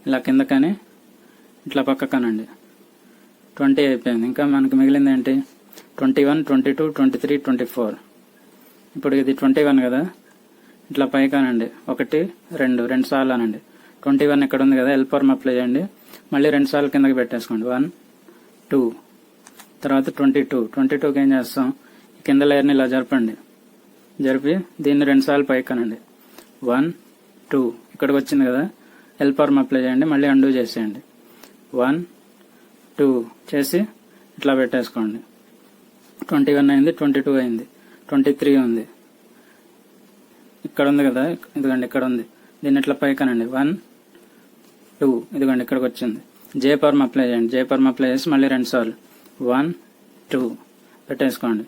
ఇలా కిందకని ఇట్లా పక్కకనండి. 20 అయిపోయింది. ఇంకా మనకు మిగిలింది ఏంటి, 21, 22, 23, 24. ఇప్పుడు ఇది 21 కదా, ఇట్లా పైకానండి. 1, 2 సార్లు అనండి. 21 ఇక్కడ ఉంది కదా, ఎల్ పర్మ్ అప్లై చేయండి. మళ్ళీ 2 సార్లు కిందకి పెట్టేసుకోండి. 1, 2. తర్వాత 22కి ఏం చేస్తాం, కింద లేయర్ని ఇలా జరపండి. జరిపి దీన్ని 2 సార్లు పైకానండి. 1, 2 ఇక్కడికి వచ్చింది కదా, ఎల్ పర్మ్ అప్లై చేయండి. మళ్ళీ అండూ చేసేయండి. 1, 2 చేసి ఇట్లా పెట్టేసుకోండి. 21 అయింది, 22 అయింది, 23 ఉంది. ఇక్కడ ఉంది కదా, ఇదిగోండి ఇక్కడ ఉంది. దీన్ని ఇట్లా పైకనండి. 1, 2 ఇదిగోండి ఇక్కడికి వచ్చింది. జే పర్మ్ అప్లై చేయండి. జే పర్మ్ అప్లై చేసి మళ్ళీ 2 సార్లు 1, 2 పెట్టేసుకోండి.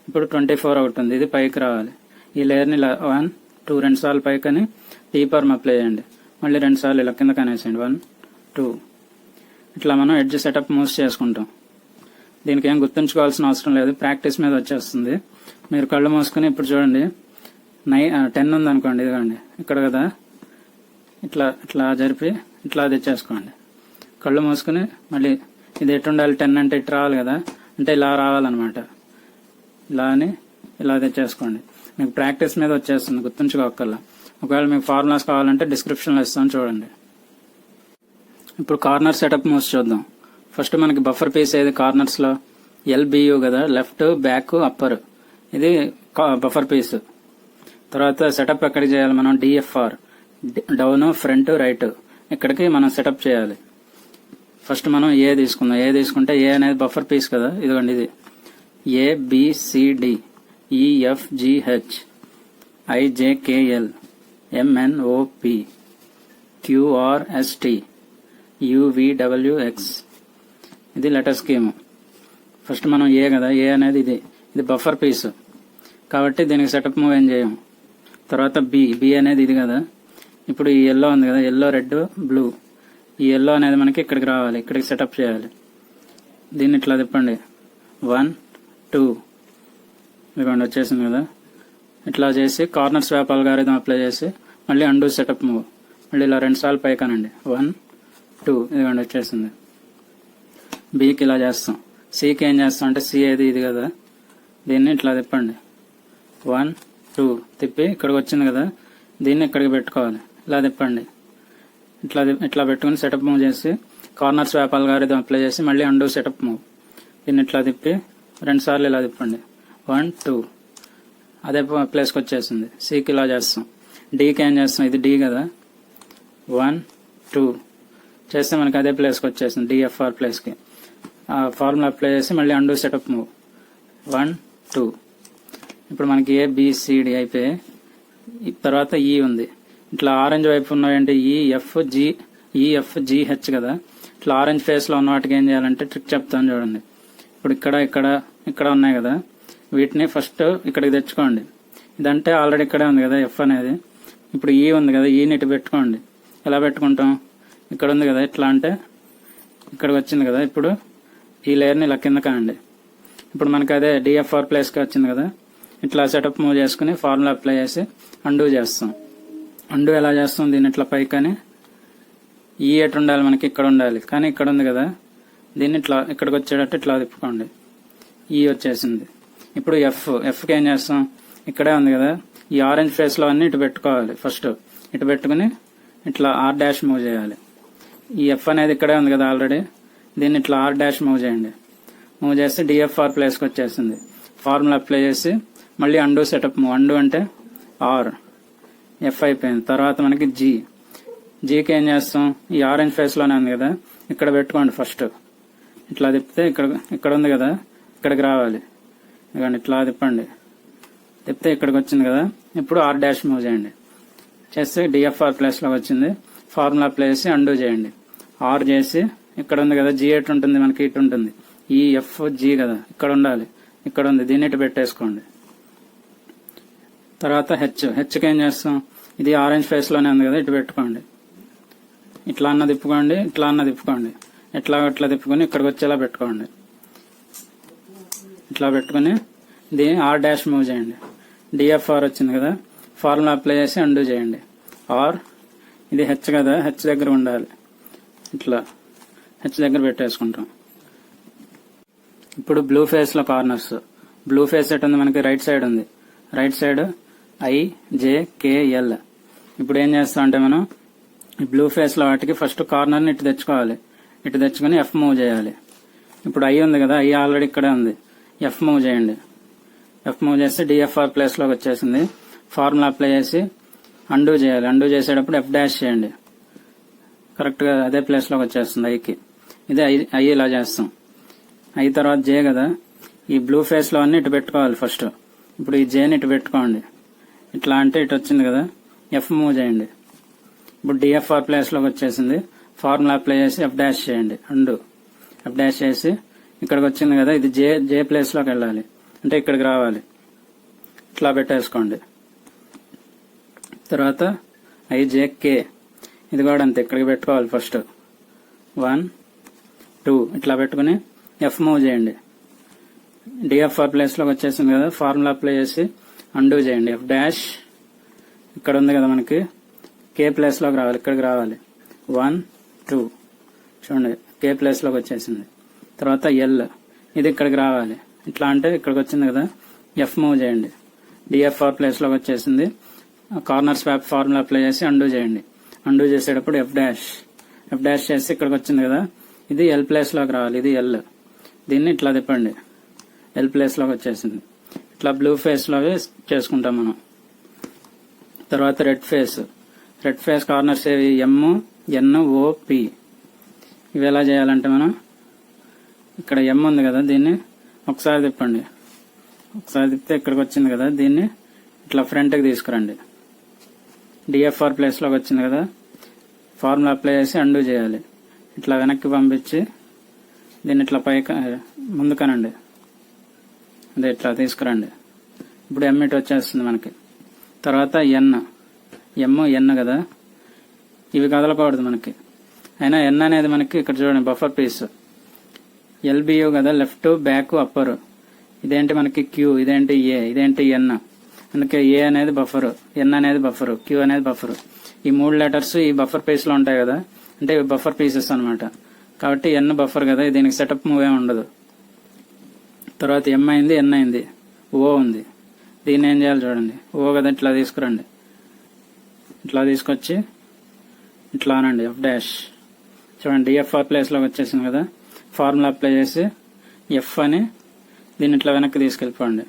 ఇప్పుడు 24 ఒకటి ఉంది, ఇది పైకి రావాలి. ఈ లేయర్ని 1, 2 2 సార్లు పైకని టీ పర్మ్ అప్లై చేయండి. మళ్ళీ 2 సార్లు ఇలా కింద కనేసేయండి. 1, 2 ఇట్లా మనం ఎడ్జ్ సెటప్ మూవ్స్ చేసుకుంటాం. దీనికి ఏం గుర్తుంచుకోవాల్సిన అవసరం లేదు, ప్రాక్టీస్ మీద వచ్చేస్తుంది. మీరు కళ్ళు మూసుకుని ఇప్పుడు చూడండి, 10 ఉంది అనుకోండి, ఇదిగోండి ఇక్కడ కదా, ఇట్లా ఇట్లా జరిపి ఇట్లా తెచ్చేసుకోండి. కళ్ళు మూసుకుని మళ్ళీ ఇది ఎటు ఉండాలి, 10 అంటే ఇటు రావాలి కదా, అంటే ఇలా రావాలన్నమాట. ఇలా అని ఇలా తెచ్చేసుకోండి. మీకు ప్రాక్టీస్ మీద వచ్చేస్తుంది, గుర్తుంచుకోకల్లా. ఒకవేళ మీకు ఫార్ములాస్ కావాలంటే డిస్క్రిప్షన్లో ఇస్తాను, చూడండి. ఇప్పుడు కార్నర్ సెటప్ మూవ్స్ చూద్దాం. ఫస్ట్ మనకి బఫర్ పీస్ ఏది కార్నర్స్ లో, ఎల్బియు కదా, లెఫ్ట్, బ్యాక్, అప్పర్, ఇది బఫర్ పీస్. తర్వాత సెటప్ ఎక్కడికి చేయాలి మనం, డిఎఫ్ఆర్, డౌన్, ఫ్రంట్, రైట్, ఇక్కడికి మనం సెటప్ చేయాలి. ఫస్ట్ మనం ఏ తీసుకుందాం. ఏ తీసుకుంటే ఏ అనేది బఫర్ పీస్ కదా, ఇదిగోండి ఇది A B C D E F G H I J K L M N O P Q R S T U V W X, ఇది లెటర్ స్కీమ్. ఫస్ట్ మనం ఏ కదా, ఏ అనేది ఇది బఫర్ పీస్ కాబట్టి దీనికి సెటప్ మూవ్ ఏం చేయం. తర్వాత బి అనేది ఇది కదా, ఇప్పుడు ఈ ఎల్లో ఉంది కదా, ఎల్లో, రెడ్, బ్లూ, ఈ ఎల్లో అనేది మనకి ఇక్కడికి రావాలి, ఇక్కడికి సెటప్ చేయాలి. దీన్ని ఇట్లా తిప్పండి. 1, 2 ఇదిగోండి వచ్చేసింది కదా. ఇట్లా చేసి కార్నర్ స్వాప్ అల్గారిథం అప్లై చేసి మళ్ళీ అండూ సెటప్ మూవ్, మళ్ళీ ఇలా 2 సార్లు పైకానండి. 1, 2 ఇదిగోండి వచ్చేసింది. బికి ఇలా చేస్తాం. సికి ఏం చేస్తాం అంటే, సి ఏది ఇది కదా, దీన్ని ఇట్లా తిప్పండి. 1, 2 తిప్పి ఇక్కడికి వచ్చింది కదా, దీన్ని ఇక్కడికి పెట్టుకోవాలి. ఇలా తిప్పండి. ఇట్లా పెట్టుకుని సెటప్ మూవ్ చేసి కార్నర్ స్వాప్ అల్గారిథం అప్లై చేసి మళ్ళీ అండూ సెటప్ మూవ్, దీన్ని ఇట్లా తిప్పి 2 సార్లు ఇలా తిప్పండి. 1, 2 అదే ప్లేస్కి వచ్చేసింది. సికి ఇలా చేస్తాం. డీకి ఏం చేస్తాం, ఇది డి కదా, 1, 2 చేస్తే మనకి అదే ప్లేస్కి వచ్చేసింది, డిఎఫ్ఆర్ ప్లేస్కి. ఆ ఫార్ములా అప్లై చేసి మళ్ళీ అండూ సెటప్ మూవ్, 1, 2 ఇప్పుడు మనకి ఏబిసిడి అయిపోయి తర్వాత ఈ ఉంది. ఇట్లా ఆరెంజ్ వైపు ఉన్నవేంటి, ఈఎఫ్జిహెచ్ కదా, ఇట్లా ఆరెంజ్ ఫేస్ లో ఉన్న వాటికి ఏం చేయాలంటే ట్రిక్ చెప్తాను చూడండి. ఇప్పుడు ఇక్కడ ఉన్నాయి కదా, వీటిని ఫస్ట్ ఇక్కడికి తెచ్చుకోండి. ఇదంటే ఆల్రెడీ ఇక్కడే ఉంది కదా ఎఫ్ అనేది. ఇప్పుడు ఈ ఉంది కదా, ఈని ఇటు పెట్టుకోండి. ఎలా పెట్టుకుంటాం, ఇక్కడ ఉంది కదా, ఇట్లా అంటే ఇక్కడికి వచ్చింది కదా. ఇప్పుడు ఈ లేయర్ని ఇలా కింద కానండి. ఇప్పుడు మనకి అదే డిఎఫ్ఆర్ ప్లేస్కి వచ్చింది కదా, ఇట్లా సెటప్ మూవ్ చేసుకుని ఫార్ములా అప్లై చేసి అండూ చేస్తాం. అండూ ఎలా చేస్తాం, దీన్ని ఇట్లా పైకని ఈ ఎటు ఉండాలి మనకి ఇక్కడ ఉండాలి, కానీ ఇక్కడ ఉంది కదా, దీన్ని ఇట్లా ఇక్కడికి వచ్చేటట్టు ఇట్లా తిప్పుకోండి. ఈ వచ్చేసింది. ఇప్పుడు ఎఫ్కి ఏం చేస్తాం, ఇక్కడే ఉంది కదా, ఈ ఆరెంజ్ ఫేస్ లో అన్ని ఇటు పెట్టుకోవాలి. ఫస్ట్ ఇటు పెట్టుకుని ఇట్లా ఆర్ డాష్ మూవ్ చేయాలి. ఈ ఎఫ్ అనేది ఇక్కడే ఉంది కదా ఆల్రెడీ, దీన్ని ఇట్లా ఆర్ డాష్ మూవ్ చేయండి. మూవ్ చేస్తే డిఎఫ్ఆర్ ప్లేస్కి వచ్చేసింది. ఫార్ములా అప్లై చేసి మళ్ళీ అండు సెటప్ మూవ్. అండు అంటే ఆర్, ఎఫ్ అయిపోయింది. తర్వాత మనకి జీకి ఏం చేస్తాం, ఈ ఆరెంజ్ ఫేస్ లోనే ఉంది కదా, ఇక్కడ పెట్టుకోండి. ఫస్ట్ ఇట్లా తిప్పితే ఇక్కడ ఉంది కదా, ఇక్కడికి రావాలి. ఇదిగోండి ఇట్లా తిప్పండి. తిప్పితే ఇక్కడికి వచ్చింది కదా, ఇప్పుడు ఆర్ డాష్ మూవ్ చేయండి. చేస్తే డిఎఫ్ఆర్ ప్లేస్ లో వచ్చింది. ఫార్ములా అప్లై చేసి అండు చేయండి. ఆర్ చేసి ఇక్కడ ఉంది కదా, జీ ఎటు ఉంటుంది మనకి, ఇటు ఉంటుంది. ఈ ఎఫ్ జీ కదా, ఇక్కడ ఉండాలి, ఇక్కడ ఉంది, దీన్ని ఇటు పెట్టేసుకోండి. తర్వాత హెచ్కి ఏం చేస్తాం, ఇది ఆరెంజ్ ఫేస్ లోనే ఉంది కదా, ఇటు పెట్టుకోండి. ఇట్లా అన్న తిప్పుకోండి, ఇట్లా అన్న తిప్పుకోండి. ఇట్లా తిప్పుకొని ఇక్కడికి వచ్చేలా పెట్టుకోండి. ఇట్లా పెట్టుకుని దీన్ని ఆర్ డాష్ మూవ్ చేయండి. డిఎఫ్ఆర్ వచ్చింది కదా, ఫార్ములా అప్లై చేసి అండు చేయండి. ఆర్, ఇది హెచ్ కదా, హెచ్ దగ్గర ఉండాలి. ఇట్లా హెచ్ దగ్గర పెట్టేసుకుంటాం. ఇప్పుడు బ్లూ ఫేస్ లో కార్నర్స్. బ్లూ ఫేస్ ఎట్ ఉంది మనకి, రైట్ సైడ్ ఉంది. Right side IJKL. ఇప్పుడు ఏం చేస్తాం అంటే మనం ఈ బ్లూ ఫేస్ లో వాటికి ఫస్ట్ కార్నర్ ని ఇటు తెచ్చుకోవాలి. ఇటు తెచ్చుకుని ఎఫ్ మూవ్ చేయాలి. ఇప్పుడు ఐ ఉంది కదా, ఐ ఆల్రెడీ ఇక్కడే ఉంది, ఎఫ్ మూవ్ చేయండి. ఎఫ్ మూవ్ చేస్తే డిఎఫ్ఆర్ ప్లేస్ లోకి వచ్చేసింది. ఫార్ములా అప్లై చేసి అండూ చేయాలి. అండూ చేసేటప్పుడు ఎఫ్ డాష్ చేయండి. కరెక్ట్ గా అదే ప్లేస్ లోకి వచ్చేస్తుంది ఐకి. ఇదే ఐ ఇలా చేస్తాం. ఐ తర్వాత జే కదా, ఈ బ్లూ ఫేస్ లో అన్ని ఇటు పెట్టుకోవాలి ఫస్ట్. ఇప్పుడు ఈ జేని ఇటు పెట్టుకోండి. ఇట్లా అంటే ఇటు వచ్చింది కదా, ఎఫ్ మూవ్ చేయండి. ఇప్పుడు డిఎఫ్ఆర్ ప్లేస్ లోకి వచ్చేసింది. ఫార్ములా అప్లై చేసి ఎఫ్ డాష్ చేయండి. అండు ఎఫ్ డాష్ చేసి ఇక్కడికి వచ్చింది కదా, ఇది జే ప్లేస్ లోకి వెళ్ళాలి, అంటే ఇక్కడికి రావాలి. ఇట్లా పెట్టేసుకోండి. తర్వాత IJK, ఇది కూడా అంతే, ఇక్కడికి పెట్టుకోవాలి ఫస్ట్. 1 2 ఇట్లా పెట్టుకుని ఎఫ్ మూవ్ చేయండి. డిఎఫ్ఆర్ ప్లేస్ లోకి వచ్చేసింది కదా, ఫార్ములా అప్లై చేసి అండూ చేయండి. ఎఫ్ డాష్ ఇక్కడ ఉంది కదా మనకి, కే ప్లేస్ లోకి రావాలి, ఇక్కడికి రావాలి. 1 2 చూడండి, కే ప్లేస్ లోకి వచ్చేసింది. తర్వాత ఎల్, ఇది ఇక్కడికి రావాలి. ఇట్లా అంటే ఇక్కడికి వచ్చింది కదా, ఎఫ్ మూవ్ చేయండి. డిఎఫ్ఆర్ ప్లేస్ లోకి వచ్చేసింది. కార్నర్ స్వాప్ ఫార్ములా అప్లై చేసి అండూ చేయండి. అండూ చేసేటప్పుడు ఎఫ్ డాష్ చేసి ఇక్కడికి వచ్చింది కదా, ఇది ఎల్ ప్లేస్ లోకి రావాలి, ఇది ఎల్. దీన్ని ఇట్లా తిప్పండి, ఎల్ ప్లేస్ లోకి వచ్చేసింది. ఇట్లా బ్లూ ఫేస్ లోనే చేసుకుంటాం మనం. తర్వాత రెడ్ ఫేస్ కార్నర్స్ ఏవి, MNOP. ఇవి ఎలా చేయాలంటే మనం ఇక్కడ ఎం ఉంది కదా, దీన్ని ఒకసారి తిప్పండి. ఒకసారి తిప్పితే ఇక్కడికి వచ్చింది కదా, దీన్ని ఇట్లా ఫ్రంట్కి తీసుకురండి. డిఎఫ్ఆర్ ప్లేస్ లోకి వచ్చింది కదా, ఫార్ములా అప్లై చేసి అండూ చేయాలి. ఇట్లా వెనక్కి పంపించి దీన్ని ఇట్లా పైకి ముందుకనండి, అదే ఇట్లా తీసుకురండి. ఇప్పుడు ఎం ఇటు వచ్చేస్తుంది మనకి. తర్వాత ఎన్ కదా, ఇవి కదలకూడదు మనకి. అయినా ఎన్ అనేది మనకి ఇక్కడ చూడండి బఫర్ పీస్. LBU కదా, లెఫ్ట్ బ్యాక్ అప్పర్. ఇదేంటి మనకి క్యూ, ఇదేంటి ఏ, ఇదేంటి ఎన్. అందుకే ఏ అనేది బఫర్, ఎన్ అనేది బఫర్, క్యూ అనేది బఫర్. ఈ 3 లెటర్స్ ఈ బఫర్ పీస్ లో ఉంటాయి కదా, అంటే బఫర్ పీసెస్ అనమాట. కాబట్టి ఎన్ బఫర్ కదా, దీనికి సెటప్ మూవ్ ఏమి ఉండదు. తర్వాత ఎం అయింది, ఎన్ అయింది, ఓ ఉంది. దీన్ని ఏం చేయాలి చూడండి, ఓ కదా, ఇట్లా తీసుకురండి. ఇట్లా తీసుకొచ్చి ఇట్లా అనండి, ఎఫ్ డాష్. చూడండి డిఎఫ్ఆర్ ప్లేస్ లోకి వచ్చేసింది కదా, ఫార్ములా అప్లై చేసి ఎఫ్ అని దీన్ని ఇట్లా వెనక్కి తీసుకెళ్ళిపోండి.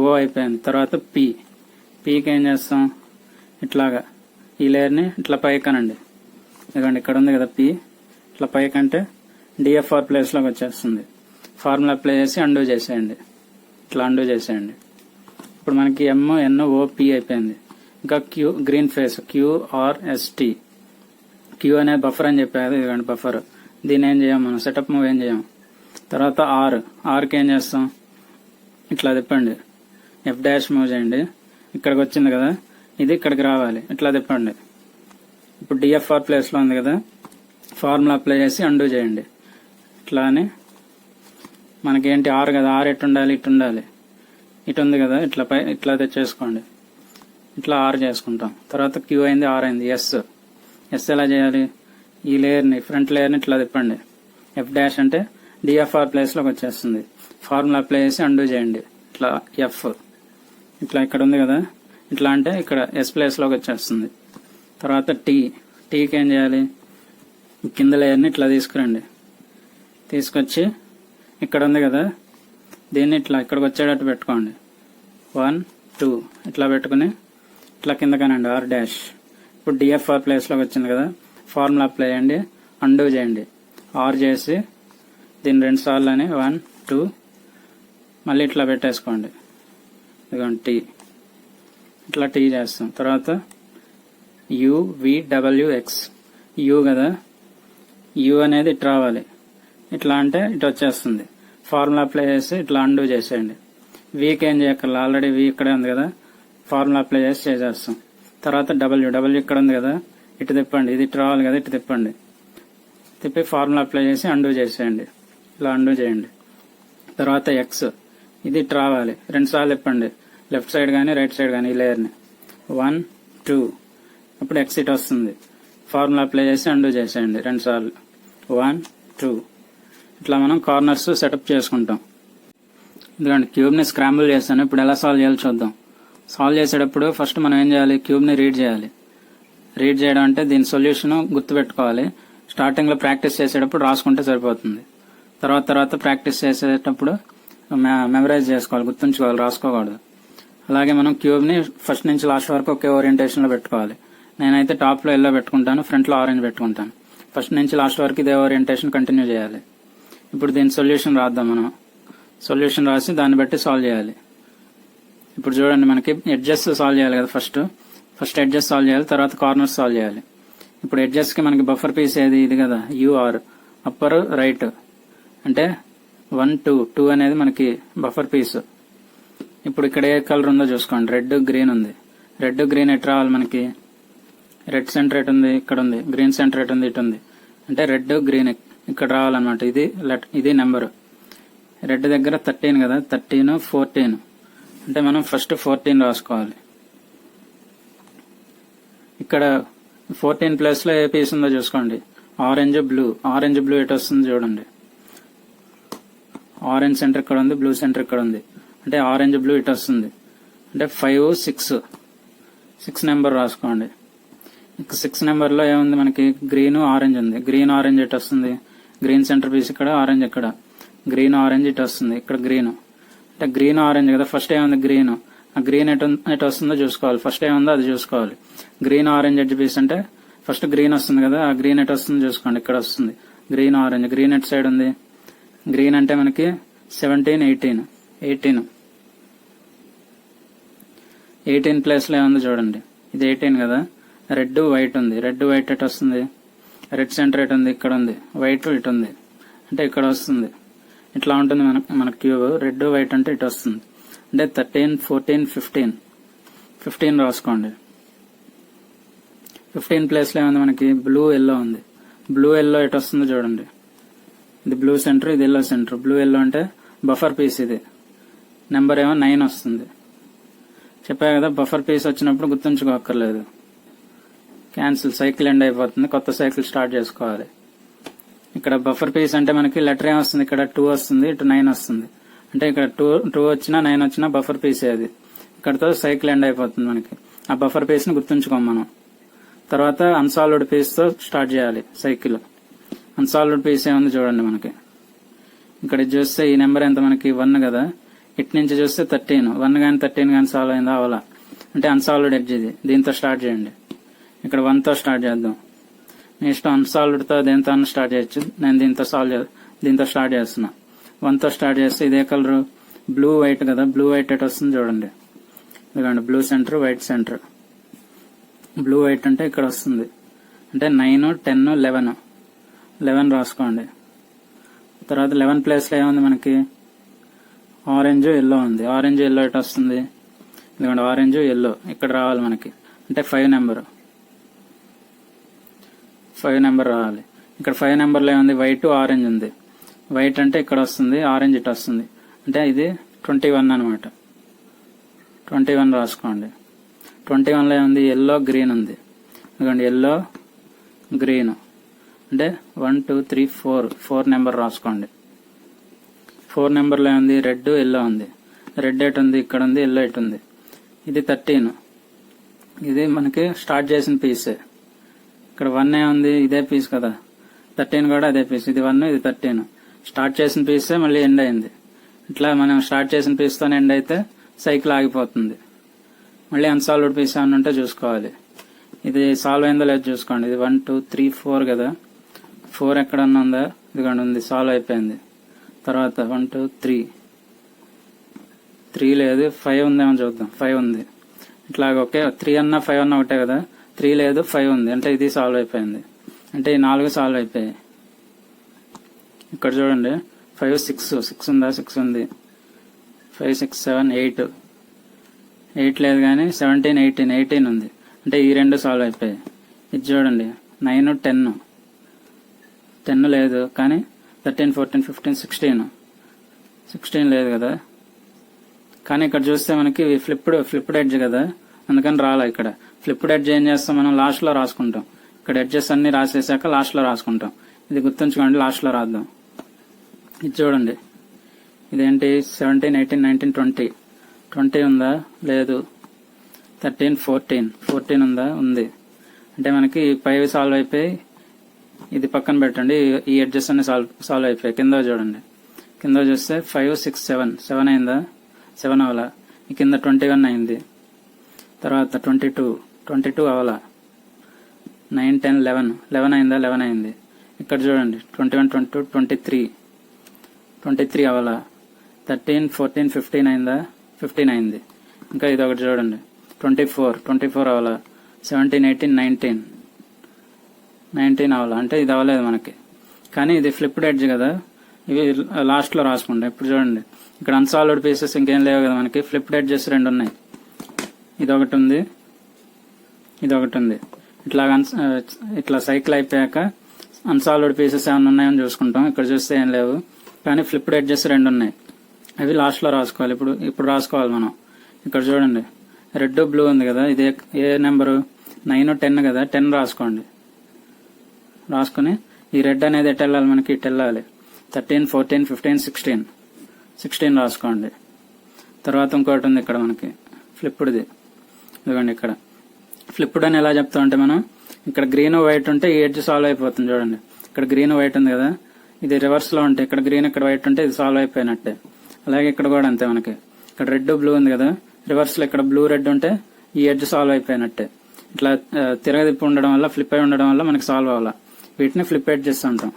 ఓ అయిపోయింది. తర్వాత పీకి ఏం చేస్తాం, ఇట్లాగా ఈ లేయర్ని ఇట్లా పైకనండి. ఎందుకంటే ఇక్కడ ఉంది కదా పీ, ఇట్లా పైకంటే డిఎఫ్ఆర్ ప్లేస్ లోకి వచ్చేస్తుంది. ఫార్ములా అప్లై చేసి అండూ చేసేయండి. ఇట్లా అండూ చేసేయండి. ఇప్పుడు మనకి MNOP అయిపోయింది. ఇంకా Q, green face QRST. Q అనేది బఫర్ అని చెప్పారు, ఇదిగోండి బఫర్. దీన్ని ఏం చేయం మనం, సెటప్ మూవ్ ఏం చేయం. తర్వాత ఆర్కి ఏం చేస్తాం, ఇట్లా తిప్పండి, ఎఫ్ డాష్ మూవ్ చేయండి. ఇక్కడికి వచ్చింది కదా, ఇది ఇక్కడికి రావాలి, ఇట్లా తిప్పండి. ఇప్పుడు డిఎఫ్ఆర్ ప్లేస్ లో ఉంది కదా, ఫార్ములా అప్లై చేసి అండూ చేయండి. ఇట్లా అని మనకేంటి ఆర్ కదా, ఆర్ ఎటు ఉండాలి, ఇటు ఉండాలి, ఇటు ఉంది కదా, ఇట్లా తెచ్చేసుకోండి. ఇట్లా ఆర్ చేసుకుంటాం. తర్వాత క్యూ అయింది, ఆర్ అయింది, ఎస్ ఎలా చేయాలి, ఈ లేయర్ని ఫ్రంట్ లేయర్ని ఇట్లా తిప్పండి. ఎఫ్ డాష్ అంటే డిఎఫ్ఆర్ ప్లేస్లోకి వచ్చేస్తుంది. ఫార్ములా అప్లై చేసి అండూ చేయండి. ఇట్లా ఎఫ్ ఇట్లా ఇక్కడ ఉంది కదా, ఇట్లా అంటే ఇక్కడ ఎస్ ప్లేస్లోకి వచ్చేస్తుంది. తర్వాత టీకి ఏం చేయాలి, కింద లేయర్ని ఇట్లా తీసుకురండి. తీసుకొచ్చి ఇక్కడ ఉంది కదా, దీన్ని ఇట్లా ఇక్కడికి వచ్చేటట్టు పెట్టుకోండి. 1 2 ఇట్లా పెట్టుకుని ఇట్లా కిందకనండి ఆర్ డాష్. ఇప్పుడు డిఎఫ్ఆర్ ప్లేస్లోకి వచ్చింది కదా, ఫార్ములా అప్లై చేయండి, అండూ చేయండి. ఆర్ చేసి దీన్ని 2 సార్లు అని 1 2 మళ్ళీ ఇట్లా పెట్టేసుకోండి. ఇదిగోండి టీ, ఇట్లా టీ చేస్తాం. తర్వాత యువిడబ్ల్యూఎక్స్, యు కదా, యు అనేది ఇటు రావాలి. ఇట్లా అంటే ఇటు వచ్చేస్తుంది. ఫార్ములా అప్లై చేసి ఇట్లా అండూ చేసేయండి. వీకి ఏం చేయక్కర్లా, ఆల్రెడీ వీ ఇక్కడే ఉంది కదా, ఫార్ములా అప్లై చేసి చేసేస్తాం. తర్వాత డబ్ల్యూ ఇక్కడ ఉంది కదా, ఇటు తిప్పండి. ఇది ఇటు రావాలి కదా, ఇటు తిప్పండి. తిప్పి ఫార్ములా అప్లై చేసి అండూ చేసేయండి. ఇలా అండూ చేయండి. తర్వాత ఎక్స్, ఇది ఇటు రావాలి. 2 సార్లు తిప్పండి, లెఫ్ట్ సైడ్ కానీ రైట్ సైడ్ కానీ ఈ లేయర్ని. 1 2 అప్పుడు ఎక్స్ ఇటు వస్తుంది. ఫార్ములా అప్లై చేసి అండూ చేసేయండి 2 సార్లు. 1 2 ఇట్లా మనం కార్నర్స్ సెటప్ చేసుకుంటాం. ఎందుకంటే క్యూబ్ని స్క్రాంబుల్ చేస్తాను. ఇప్పుడు ఎలా సాల్వ్ చేయాలో చూద్దాం. సాల్వ్ చేసేటప్పుడు ఫస్ట్ మనం ఏం చేయాలి, క్యూబ్ని రీడ్ చేయాలి. రీడ్ చేయడం అంటే దీని సొల్యూషన్ గుర్తుపెట్టుకోవాలి. స్టార్టింగ్లో ప్రాక్టీస్ చేసేటప్పుడు రాసుకుంటే సరిపోతుంది. తర్వాత ప్రాక్టీస్ చేసేటప్పుడు మెమరైజ్ చేసుకోవాలి, గుర్తుంచుకోవాలి, రాసుకోకూడదు. అలాగే మనం క్యూబ్ని ఫస్ట్ నుంచి లాస్ట్ వరకు ఒకే ఓరియంటేషన్లో పెట్టుకోవాలి. నేనైతే టాప్లో ఎల్లో పెట్టుకుంటాను, ఫ్రంట్లో ఆరెంజ్ పెట్టుకుంటాను. ఫస్ట్ నుంచి లాస్ట్ వరకు ఇదే ఓరియంటేషన్ కంటిన్యూ చేయాలి. ఇప్పుడు దీని సొల్యూషన్ రాద్దాం. మనం సొల్యూషన్ రాసి దాన్ని బట్టి సాల్వ్ చేయాలి. ఇప్పుడు చూడండి, మనకి ఎడ్జెస్ సాల్వ్ చేయాలి కదా, ఫస్ట్ ఎడ్జెస్ సాల్వ్ చేయాలి, తర్వాత కార్నర్స్ సాల్వ్ చేయాలి. ఇప్పుడు ఎడ్జెస్ కి మనకి బఫర్ పీస్ ఏది, ఇది కదా, యూఆర్ అప్పర్ రైట్ అంటే 1 2 2 అనేది మనకి బఫర్ పీస్. ఇప్పుడు ఇక్కడ ఏ కలర్ ఉందో చూసుకోండి, రెడ్ గ్రీన్ ఉంది. రెడ్ గ్రీన్ ఎటు రావాలి మనకి, రెడ్ సెంటర్ ఎటు ఉంది, ఇక్కడ ఉంది. గ్రీన్ సెంటర్ ఎటు ఉంది, ఇటు ఉంది. అంటే రెడ్ గ్రీన్ ఇక్కడ రావాలన్నమాట. ఇది నెంబర్. రెడ్ దగ్గర 13 కదా, 13 14 అంటే మనం ఫస్ట్ 14 రాసుకోవాలి. ఇక్కడ 14 ప్లస్ లో ఏ పీస్ ఉందో చూసుకోండి, ఆరెంజ్ బ్లూ ఎటు వస్తుంది చూడండి. ఆరెంజ్ సెంటర్ ఇక్కడ ఉంది, బ్లూ సెంటర్ ఇక్కడ ఉంది. అంటే ఆరెంజ్ బ్లూ ఇటు వస్తుంది. అంటే 5 6 నెంబర్ రాసుకోండి. 6 నెంబర్ లో ఏముంది మనకి, గ్రీన్ ఆరెంజ్ ఉంది. గ్రీన్ ఆరెంజ్ ఎటు వస్తుంది, గ్రీన్ సెంటర్ పీస్ ఇక్కడ, ఆరెంజ్ ఇక్కడ. గ్రీన్ ఆరెంజ్ ఇటు వస్తుంది, ఇక్కడ గ్రీన్. అంటే గ్రీన్ ఆరెంజ్ కదా, ఫస్ట్ ఏముంది గ్రీన్. ఆ గ్రీన్ ఎటు వస్తుందో చూసుకోవాలి, ఫస్ట్ ఏముందో అది చూసుకోవాలి. గ్రీన్ ఆరెంజ్ ఎడ్జ్ పీస్ అంటే ఫస్ట్ గ్రీన్ వస్తుంది కదా, ఆ గ్రీన్ ఎటు వస్తుందో చూసుకోండి, ఇక్కడ వస్తుంది గ్రీన్ ఆరెంజ్. గ్రీన్ ఎటు సైడ్ ఉంది, గ్రీన్ అంటే మనకి 17 18 ప్లేస్ లో ఏముంది చూడండి, ఇది 18 కదా. రెడ్ వైట్ ఉంది, రెడ్ వైట్ ఎటు వస్తుంది, రెడ్ సెంటర్ ఎటు ఉంది, ఇక్కడ ఉంది. వైట్ ఇటు ఉంది, అంటే ఇక్కడ వస్తుంది. ఇట్లా ఉంటుంది మన క్యూబ్. రెడ్ వైట్ అంటే ఇటు వస్తుంది. అంటే 13 14 15 రాసుకోండి. 15 ప్లేస్ లో ఏముంది మనకి, బ్లూ ఎల్లో ఉంది. బ్లూ ఎల్లో ఎటు వస్తుందో చూడండి, ఇది బ్లూ సెంటర్, ఇది ఎల్లో సెంటర్. బ్లూ ఎల్లో అంటే బఫర్ పీస్. ఇది నెంబర్ ఏమో 9 వస్తుంది. చెప్పా కదా, బఫర్ పీస్ వచ్చినప్పుడు గుర్తుంచుకోక్కర్లేదు, క్యాన్సిల్, సైకిల్ ఎండ్ అయిపోతుంది, కొత్త సైకిల్ స్టార్ట్ చేసుకోవాలి. ఇక్కడ బఫర్ పీస్ అంటే మనకి లెటర్ ఏం వస్తుంది, ఇక్కడ 2 వస్తుంది, ఇటు 9 వస్తుంది. అంటే ఇక్కడ 2 వచ్చినా 9 వచ్చినా బఫర్ పీస్ అది. ఇక్కడతో సైకిల్ ఎండ్ అయిపోతుంది మనకి. ఆ బఫర్ పీస్ ని గుర్తుంచుకోం మనం. తర్వాత అన్సాల్వ్డ్ పీస్ తో స్టార్ట్ చేయాలి సైకిల్. అన్సాల్వ్డ్ పీస్ ఏముంది చూడండి మనకి, ఇక్కడ చూస్తే ఈ నెంబర్ ఎంత మనకి 1 కదా, ఇటు నుంచి చూస్తే 13. 1 కానీ 13 కానీ సాల్వ్ అయిందా, అవలా. అంటే అన్సాల్వ్డ్ ఎడ్జ్ ఇది. దీంతో స్టార్ట్ చేయండి. ఇక్కడ 1 తో స్టార్ట్ చేద్దాం. మీ ఇష్టం, అన్సాల్వ్డ్ తో దేంతో స్టార్ట్ చేయొచ్చు. నేను దీంతో స్టార్ట్ చేస్తున్నా. 1 తో స్టార్ట్ చేస్తే ఇదే కలర్, బ్లూ వైట్ కదా, బ్లూ వైట్ ఎటు వస్తుంది చూడండి. ఇదిగోండి blue centre, white centre. Blue white అంటే ఇక్కడ వస్తుంది. అంటే 9 10 11 రాసుకోండి. తర్వాత 11 ప్లేస్ లో ఏముంది మనకి, ఆరెంజ్ ఎల్లో ఉంది. ఆరెంజ్ ఎల్లో ఎటు వస్తుంది, ఇదిగోండి ఆరెంజ్ ఎల్లో ఇక్కడ రావాలి మనకి. అంటే 5 నెంబర్ రావాలి. ఇక్కడ 5 నెంబర్ లో ఏముంది, వైట్ ఆరెంజ్ ఉంది. వైట్ అంటే ఇక్కడ వస్తుంది, ఆరెంజ్ ఇటు వస్తుంది. అంటే ఇది 21 అనమాట. 21 రాసుకోండి. 21 లో ఏముంది, ఎల్లో గ్రీన్ ఉంది. ఎందుకంటే ఎల్లో గ్రీన్. అంటే 1 2 3 4 నెంబర్ రాసుకోండి. 4 నెంబర్లో ఏముంది? రెడ్, ఎల్లో ఉంది. రెడ్ ఎటు ఉంది? ఇక్కడ ఉంది. ఎల్లో ఎటు ఉంది? ఇది 13. ఇది మనకి స్టార్ట్ చేసిన పీసే. ఇక్కడ 1 ఏముంది? ఇదే పీస్ కదా. 13 కూడా అదే పీస్. ఇది 1, ఇది 13. స్టార్ట్ చేసిన పీసే మళ్ళీ ఎండ్ అయింది. ఇట్లా మనం స్టార్ట్ చేసిన పీస్తోనే ఎండ్ అయితే సైకిల్ ఆగిపోతుంది. మళ్ళీ అన్సాల్వ్డ్ పీస్ ఏమన్నా ఉంటే చూసుకోవాలి. ఇది సాల్వ్ అయిందో లేదో చూసుకోండి. ఇది 1 2 3 4 కదా. 4 ఎక్కడన్నా ఉందా? ఇదిగోండి ఉంది. సాల్వ్ అయిపోయింది. తర్వాత 1 2 3 లేదు. 5 ఉందేమో చూద్దాం. 5 ఉంది. ఇట్లాగ ఓకే. 3 అన్నా 5 అన్నా ఒకటే కదా. 3 లేదు, 5 ఉంది. అంటే ఇది సాల్వ్ అయిపోయింది. అంటే ఈ 4 సాల్వ్ అయిపోయాయి. ఇక్కడ చూడండి 5 6 ఉందా? 6 ఉంది. 5 6 7 8 లేదు కానీ 17 18 ఉంది. అంటే ఈ 2 సాల్వ్ అయిపోయాయి. ఇది చూడండి 9 10 లేదు కానీ 13 14 15 16 లేదు కదా. కానీ ఇక్కడ చూస్తే మనకి ఫ్లిప్డ్ ఎడ్జ్ కదా, అందుకని రాలా. ఇక్కడ ఫ్లిప్డ్ ఎడ్జ్ ఏం చేస్తాం మనం? లాస్ట్ లో రాసుకుంటాం. ఇక్కడ ఎడ్జెస్ అన్ని రాసేసాక లాస్ట్ లో రాసుకుంటాం. ఇది గుర్తుంచుకోండి. లాస్ట్ లో రాద్దాం. ఇది చూడండి. ఇదేంటి? 17 18 19 20 ఉందా? లేదు. 13 14 ఉందా? ఉంది. అంటే మనకి 5 సాల్వ్ అయిపోయి ఇది పక్కన పెట్టండి. ఈ ఎడ్జెస్ అన్ని సాల్వ్ అయిపోయాయి. కింద చూడండి. కింద చూస్తే 5 6 7 అయిందా? 7 అవలా. ఈ కింద 21 అయింది. తర్వాత 22 అవలా. 9 10 11 అయిందా? 11 అయింది. ఇక్కడ చూడండి 21 22 23 అవలా. 13 14 15 అయిందా? 15 అయింది. ఇంకా ఇది ఒకటి చూడండి 24 అవలా. 17 18 19 అవలా. అంటే ఇది అవ్వలేదు మనకి. కానీ ఇది ఫ్లిప్డ్ ఎడ్జ్ కదా. ఇవి లాస్ట్ లో రాసుకుంటాం. ఇప్పుడు చూడండి ఇక్కడ అన్సాల్వ్డ్ పీసెస్ ఇంకేం లేవు కదా మనకి. ఫ్లిప్డ్ ఎడ్జెస్ 2 ఉన్నాయి. ఇది ఒకటి ఉంది. ఇట్లా సైకిల్ అయిపోయాక అన్సాల్వ్డ్ పీసెస్ ఏమైనా ఉన్నాయని చూసుకుంటాం. ఇక్కడ చూస్తే ఏం లేవు. కానీ ఫ్లిప్డ్ ఎడ్జెస్ 2 ఉన్నాయి. అవి లాస్ట్ లో రాసుకోవాలి. ఇప్పుడు రాసుకోవాలి మనం. ఇక్కడ చూడండి రెడ్ బ్లూ ఉంది కదా. ఇది ఏ నెంబరు? 9 10 కదా. 10 రాసుకోండి. రాసుకుని ఈ రెడ్ అనేది ఎటు వెళ్ళాలి మనకి? ఇటు వెళ్ళాలి. 13 14 15 16 రాసుకోండి. తర్వాత ఇంకోటి ఉంది ఇక్కడ మనకి ఫ్లిప్డ్ది. ఇదిగోండి ఇక్కడ ఫ్లిప్డ్ అని ఎలా చెప్తాం అంటే మనం ఇక్కడ గ్రీన్ వైట్ ఉంటే ఈ ఎడ్జ్ సాల్వ్ అయిపోతుంది. చూడండి ఇక్కడ గ్రీన్ వైట్ ఉంది కదా. ఇది రివర్స్ లో ఉంటే ఇక్కడ గ్రీన్ ఇక్కడ వైట్ ఉంటే ఇది సాల్వ్ అయిపోయినట్టే. అలాగే ఇక్కడ కూడా అంతే. మనకి ఇక్కడ రెడ్ బ్లూ ఉంది కదా. రివర్స్ లో ఇక్కడ బ్లూ రెడ్ ఉంటే ఈ ఎడ్జ్ సాల్వ్ అయిపోయినట్టే. ఇట్లా తిరగదిప్పి ఉండడం వల్ల, ఫ్లిప్ అయి ఉండడం వల్ల మనకి సాల్వ్ అవ్వాలి. వీటిని ఫ్లిప్ ఎడ్జెస్ అంటాం.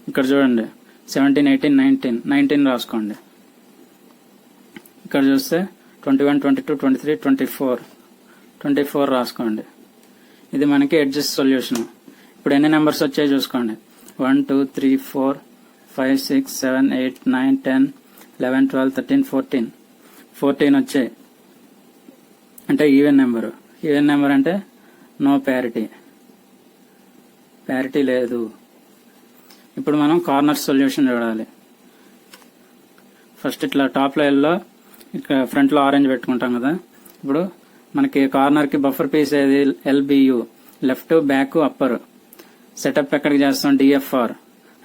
ఇక్కడ చూడండి 17 18 19 రాసుకోండి. ఇక్కడ చూస్తే 21 22 23 24 రాసుకోండి. ఇది మనకి ఎడ్జెస్ సొల్యూషన్. ఇప్పుడు ఎన్ని నెంబర్స్ వచ్చాయో చూసుకోండి. 1 2 3 4 5 6 7 8 9 10 11 12 13 14 వచ్చాయి. అంటే ఈవెన్ నెంబర్ అంటే నో ప్యారిటీ లేదు. ఇప్పుడు మనం కార్నర్ సొల్యూషన్ చూడాలి. ఫస్ట్ ఇట్లా టాప్ లో ఎల్లో, ఇక్కడ ఫ్రంట్ లో ఆరెంజ్ పెట్టుకుంటాం కదా. ఇప్పుడు మనకి కార్నర్ కి బఫర్ పీస్ ఏది? LBU. Left back upper. Setup ఎక్కడికి చేస్తాం? DFR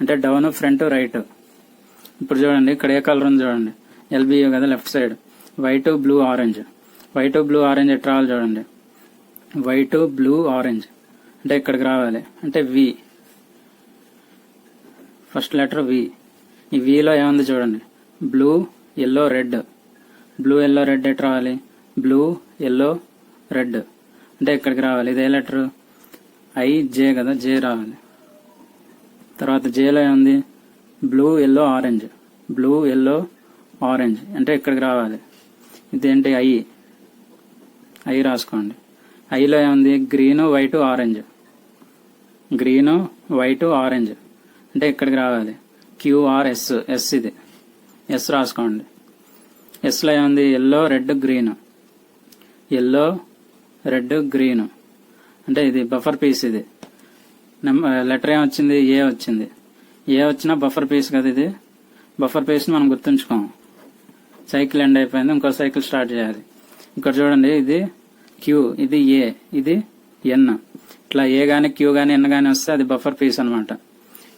అంటే డౌన్ ఫ్రంట్ రైట్. ఇప్పుడు చూడండి ఇక్కడ ఏ కలర్ ఉంది చూడండి. LBU కదా left side. White blue orange ఎట్లా రావాలి చూడండి. వైట్ బ్లూ ఆరెంజ్ అంటే ఇక్కడికి రావాలి. అంటే V. First letter V. ఈ Vలో ఏముంది చూడండి. బ్లూ ఎల్లో రెడ్ ఎట్లా రావాలి? బ్లూ ఎల్లో రెడ్ అంటే ఇక్కడికి రావాలి. ఇదే లెటర్ IJ కదా. J రావాలి. తర్వాత Jలో ఏముంది? బ్లూ ఎల్లో ఆరెంజ్ అంటే ఇక్కడికి రావాలి. ఇదేంటి? I రాసుకోండి. ఐలో ఏముంది? గ్రీన్ వైట్ ఆరెంజ్ అంటే ఇక్కడికి రావాలి. QRS ఇది S రాసుకోండి. ఎస్లో ఏముంది? ఎల్లో రెడ్ గ్రీన్ అంటే ఇది బఫర్ పీస్. ఇది లెటర్ ఏమొచ్చింది? ఏ వచ్చింది. ఏ వచ్చినా బఫర్ పీస్ కదా. ఇది బఫర్ పీస్ మనం గుర్తుంచుకోం. సైకిల్ ఎండ్ అయిపోయింది. ఇంకో సైకిల్ స్టార్ట్ చేయాలి. ఇక్కడ చూడండి ఇది Q, ఇది A, ఇది ఎన్. ఇట్లా ఏ గానీ క్యూ గానీ ఎన్ గానీ వస్తే అది బఫర్ పీస్ అనమాట.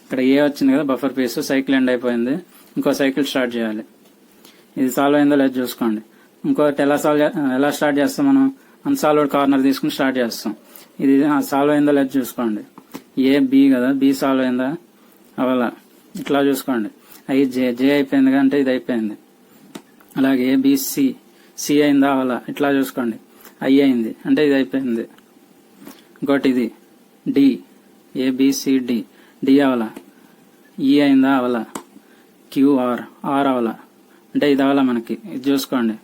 ఇక్కడ ఏ వచ్చింది కదా బఫర్ పీస్, సైకిల్ ఎండ్ అయిపోయింది, ఇంకో సైకిల్ స్టార్ట్ చేయాలి. ఇది సాల్వ్ అయిందో లేదు చూసుకోండి. ఇంకోటి ఎలా స్టార్ట్ చేస్తాం మనం, అన్సాల్వ్డ్ కార్నర్ తీసుకుని స్టార్ట్ చేస్తాం. ఇది సాల్వ్ అయిందో లేదు చూసుకోండి. ఏ బి కదా, బి సాల్వ్ అయిందా అవలా ఇట్లా చూసుకోండి. జే అయిపోయింది అంటే ఇది అయిపోయింది. అలాగే ఏబిసి సి అయిందా అవలా ఇట్లా చూసుకోండి. ఐ అయింది అంటే ఇది అయిపోయింది. ఇంకోటి ఇది డి, ఏబిసిడి డి అవలా. ఈ అయిందా అవలా. క్యూఆర్ ఆర్ అవలా అంటే ఇది అవలా మనకి. ఇది చూసుకోండి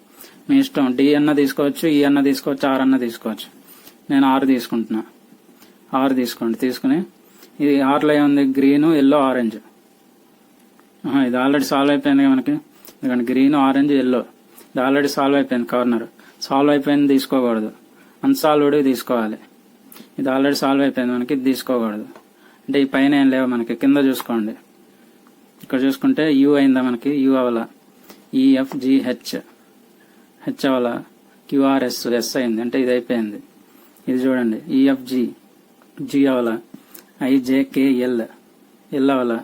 మీ ఇష్టం, డి అన్న తీసుకోవచ్చు, ఈ అన్న తీసుకోవచ్చు, ఆర్ అన్న తీసుకోవచ్చు. నేను ఆర్ తీసుకుంటున్నా. ఆర్ తీసుకోండి. తీసుకుని ఇది ఆర్లో ఏముంది, గ్రీన్, ఎల్లో, ఆరెంజ్. ఇది ఆల్రెడీ సాల్వ్ అయిపోయింది మనకి. ఎందుకంటే గ్రీన్, ఆరెంజ్, ఎల్లో ఇది ఆల్రెడీ సాల్వ్ అయిపోయింది. కార్నర్ సాల్వ్ అయిపోయింది తీసుకోకూడదు, అన్సాల్వ్డ్ తీసుకోవాలి. ఇది ఆల్రెడీ సాల్వ్ అయిపోయింది మనకి, ఇది తీసుకోకూడదు. అంటే ఈ పైన ఏం లేవు మనకి, కింద చూసుకోండి. ఇక్కడ చూసుకుంటే యూ అయిందా మనకి, యూ అవలా. ఈఎఫ్జిహెచ్ హెచ్ అవలా. క్యూఆర్ఎస్ ఎస్ అయింది అంటే ఇది అయిపోయింది. ఇది చూడండి ఈఎఫ్జి జి అవలా. ఐజేకేఎల్ ఎల్ అవలా.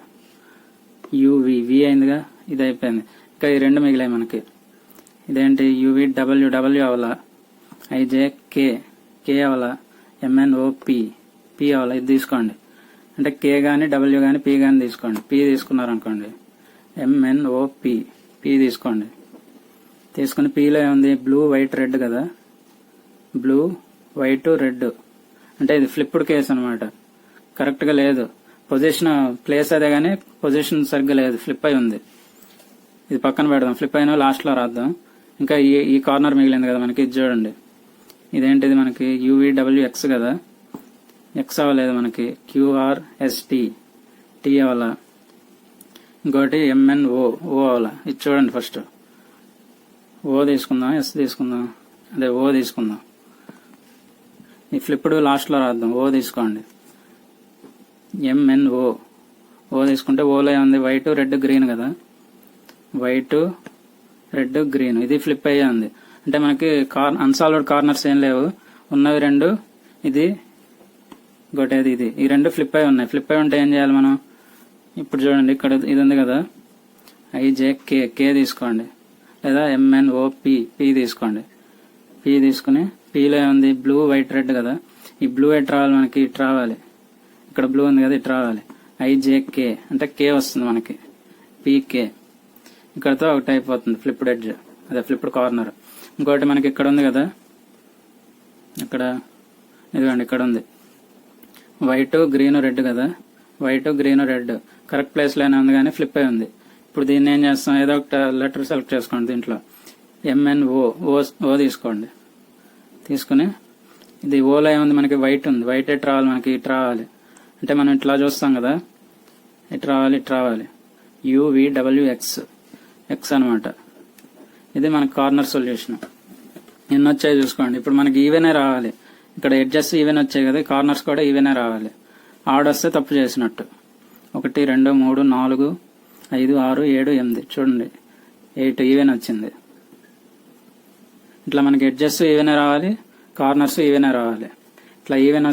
యువి వి అయిందిగా, ఇది అయిపోయింది. ఇంకా ఈ రెండు మిగిలాయి మనకి. ఇదేంటి యువి డబ్ల్యూ డబ్ల్యూ అవలా. ఐజేకే కే అవలా. ఎంఎన్ఓపి పి అవలా. ఇది తీసుకోండి. అంటే కే గాని డబ్ల్యూ గాని పి గాని తీసుకోండి. పి తీసుకున్నారనుకోండి, ఎంఎన్ఓపి పి తీసుకోండి. తీసుకుని పిలో ఏముంది, బ్లూ వైట్ రెడ్ కదా, బ్లూ వైట్ రెడ్ అంటే ఇది ఫ్లిప్డ్ కేస్ అనమాట. కరెక్ట్ గా లేదు పొజిషన్, ప్లేస్ అదే గానీ పొజిషన్ సరిగ్గా లేదు, ఫ్లిప్ అయి ఉంది. ఇది పక్కన పెడదాం, ఫ్లిప్ అయినా లాస్ట్ లో రాద్దాం. ఇంకా ఈ కార్నర్ మిగిలింది కదా మనకి, ఇది చూడండి. ఇదేంటిది మనకి యూవీడబ్ల్యూఎక్స్ కదా, ఎక్స్ అవ్వలేదు మనకి, క్యూఆర్ఎస్టీ టీ అవ్వాలా. ఇంకోటి ఎంఎన్ఓ ఓ అవ్వాలా. ఇది చూడండి, ఫస్ట్ ఓ తీసుకుందాం, ఎస్ తీసుకుందాం, అదే ఓ తీసుకుందాం. ఈ ఫ్లిప్డ్ లాస్ట్ లో రాద్దాం, ఓ తీసుకోండి. ఎంఎన్ఓ ఓ తీసుకుంటే ఓలో ఉంది వైట్ రెడ్ గ్రీన్ కదా, వైట్ రెడ్ గ్రీన్ ఇది ఫ్లిప్ అయ్యే ఉంది. అంటే మనకి అన్సాల్వ్డ్ కార్నర్స్ ఏం లేవు, ఉన్నవి రెండు. ఇది ఇంకోటి ఇది, ఈ రెండు ఫ్లిప్ అయి ఉన్నాయి. ఫ్లిప్ అయి ఉంటే ఏం చేయాలి మనం, ఇప్పుడు చూడండి ఇక్కడ ఇది ఉంది కదా, ఐజేకే కే తీసుకోండి, లేదా ఎంఎన్ఓపి పి తీసుకోండి. పి తీసుకుని పిలో ఉంది బ్లూ వైట్ రెడ్ కదా, ఈ బ్లూ ఎట్ రావాలి మనకి, ఇటు రావాలి. ఇక్కడ బ్లూ ఉంది కదా, ఇటు రావాలి. ఐజేకే అంటే కే వస్తుంది మనకి, పీకే. ఇక్కడతో ఒకటి అయిపోతుంది ఫ్లిప్డ్ ఎడ్జ్, అదే ఫ్లిప్డ్ కార్నర్. ఇంకోటి మనకి ఇక్కడ ఉంది కదా, ఇక్కడ ఇదిగోండి ఇక్కడ ఉంది వైట్ గ్రీన్ రెడ్ కదా, white green red correct place లోనే ఉంది కానీ ఫ్లిప్ అయి ఉంది. ఇప్పుడు దీన్ని ఏం చేస్తాం, ఏదో ఒక లెటర్ సెలెక్ట్ చేసుకోండి. దీంట్లో ఎంఎన్ఓ ఓ తీసుకోండి. తీసుకుని ఇది ఓలో ఏముంది మనకి, వైట్ ఉంది, వైట్ ఎటు రావాలి మనకి, ఇటు రావాలి. అంటే మనం ఇట్లా చూస్తాం కదా, ఇటు రావాలి, ఇటు రావాలి. యూవీడబ్ల్యూఎక్స్ ఎక్స్ అనమాట. ఇది మనకి కార్నర్ సొల్యూషన్. ఎన్ని వచ్చాయి చూసుకోండి. ఇప్పుడు మనకి ఈవెనే రావాలి, ఇక్కడ ఎడ్జెస్ ఈవెన్ వచ్చాయి కదా, కార్నర్స్ కూడా ఈవెనే రావాలి. ఆడ్ వస్తే తప్పు చేసినట్టు. 1 2 3 4 5 6 7 8 చూడండి, 8 ఈవెన్ వచ్చింది. ఇట్లా మనకి ఎడ్జెస్ ఈవెనే రావాలి, కార్నర్స్ ఈవెనే రావాలి. ఇట్లా ఈవెన్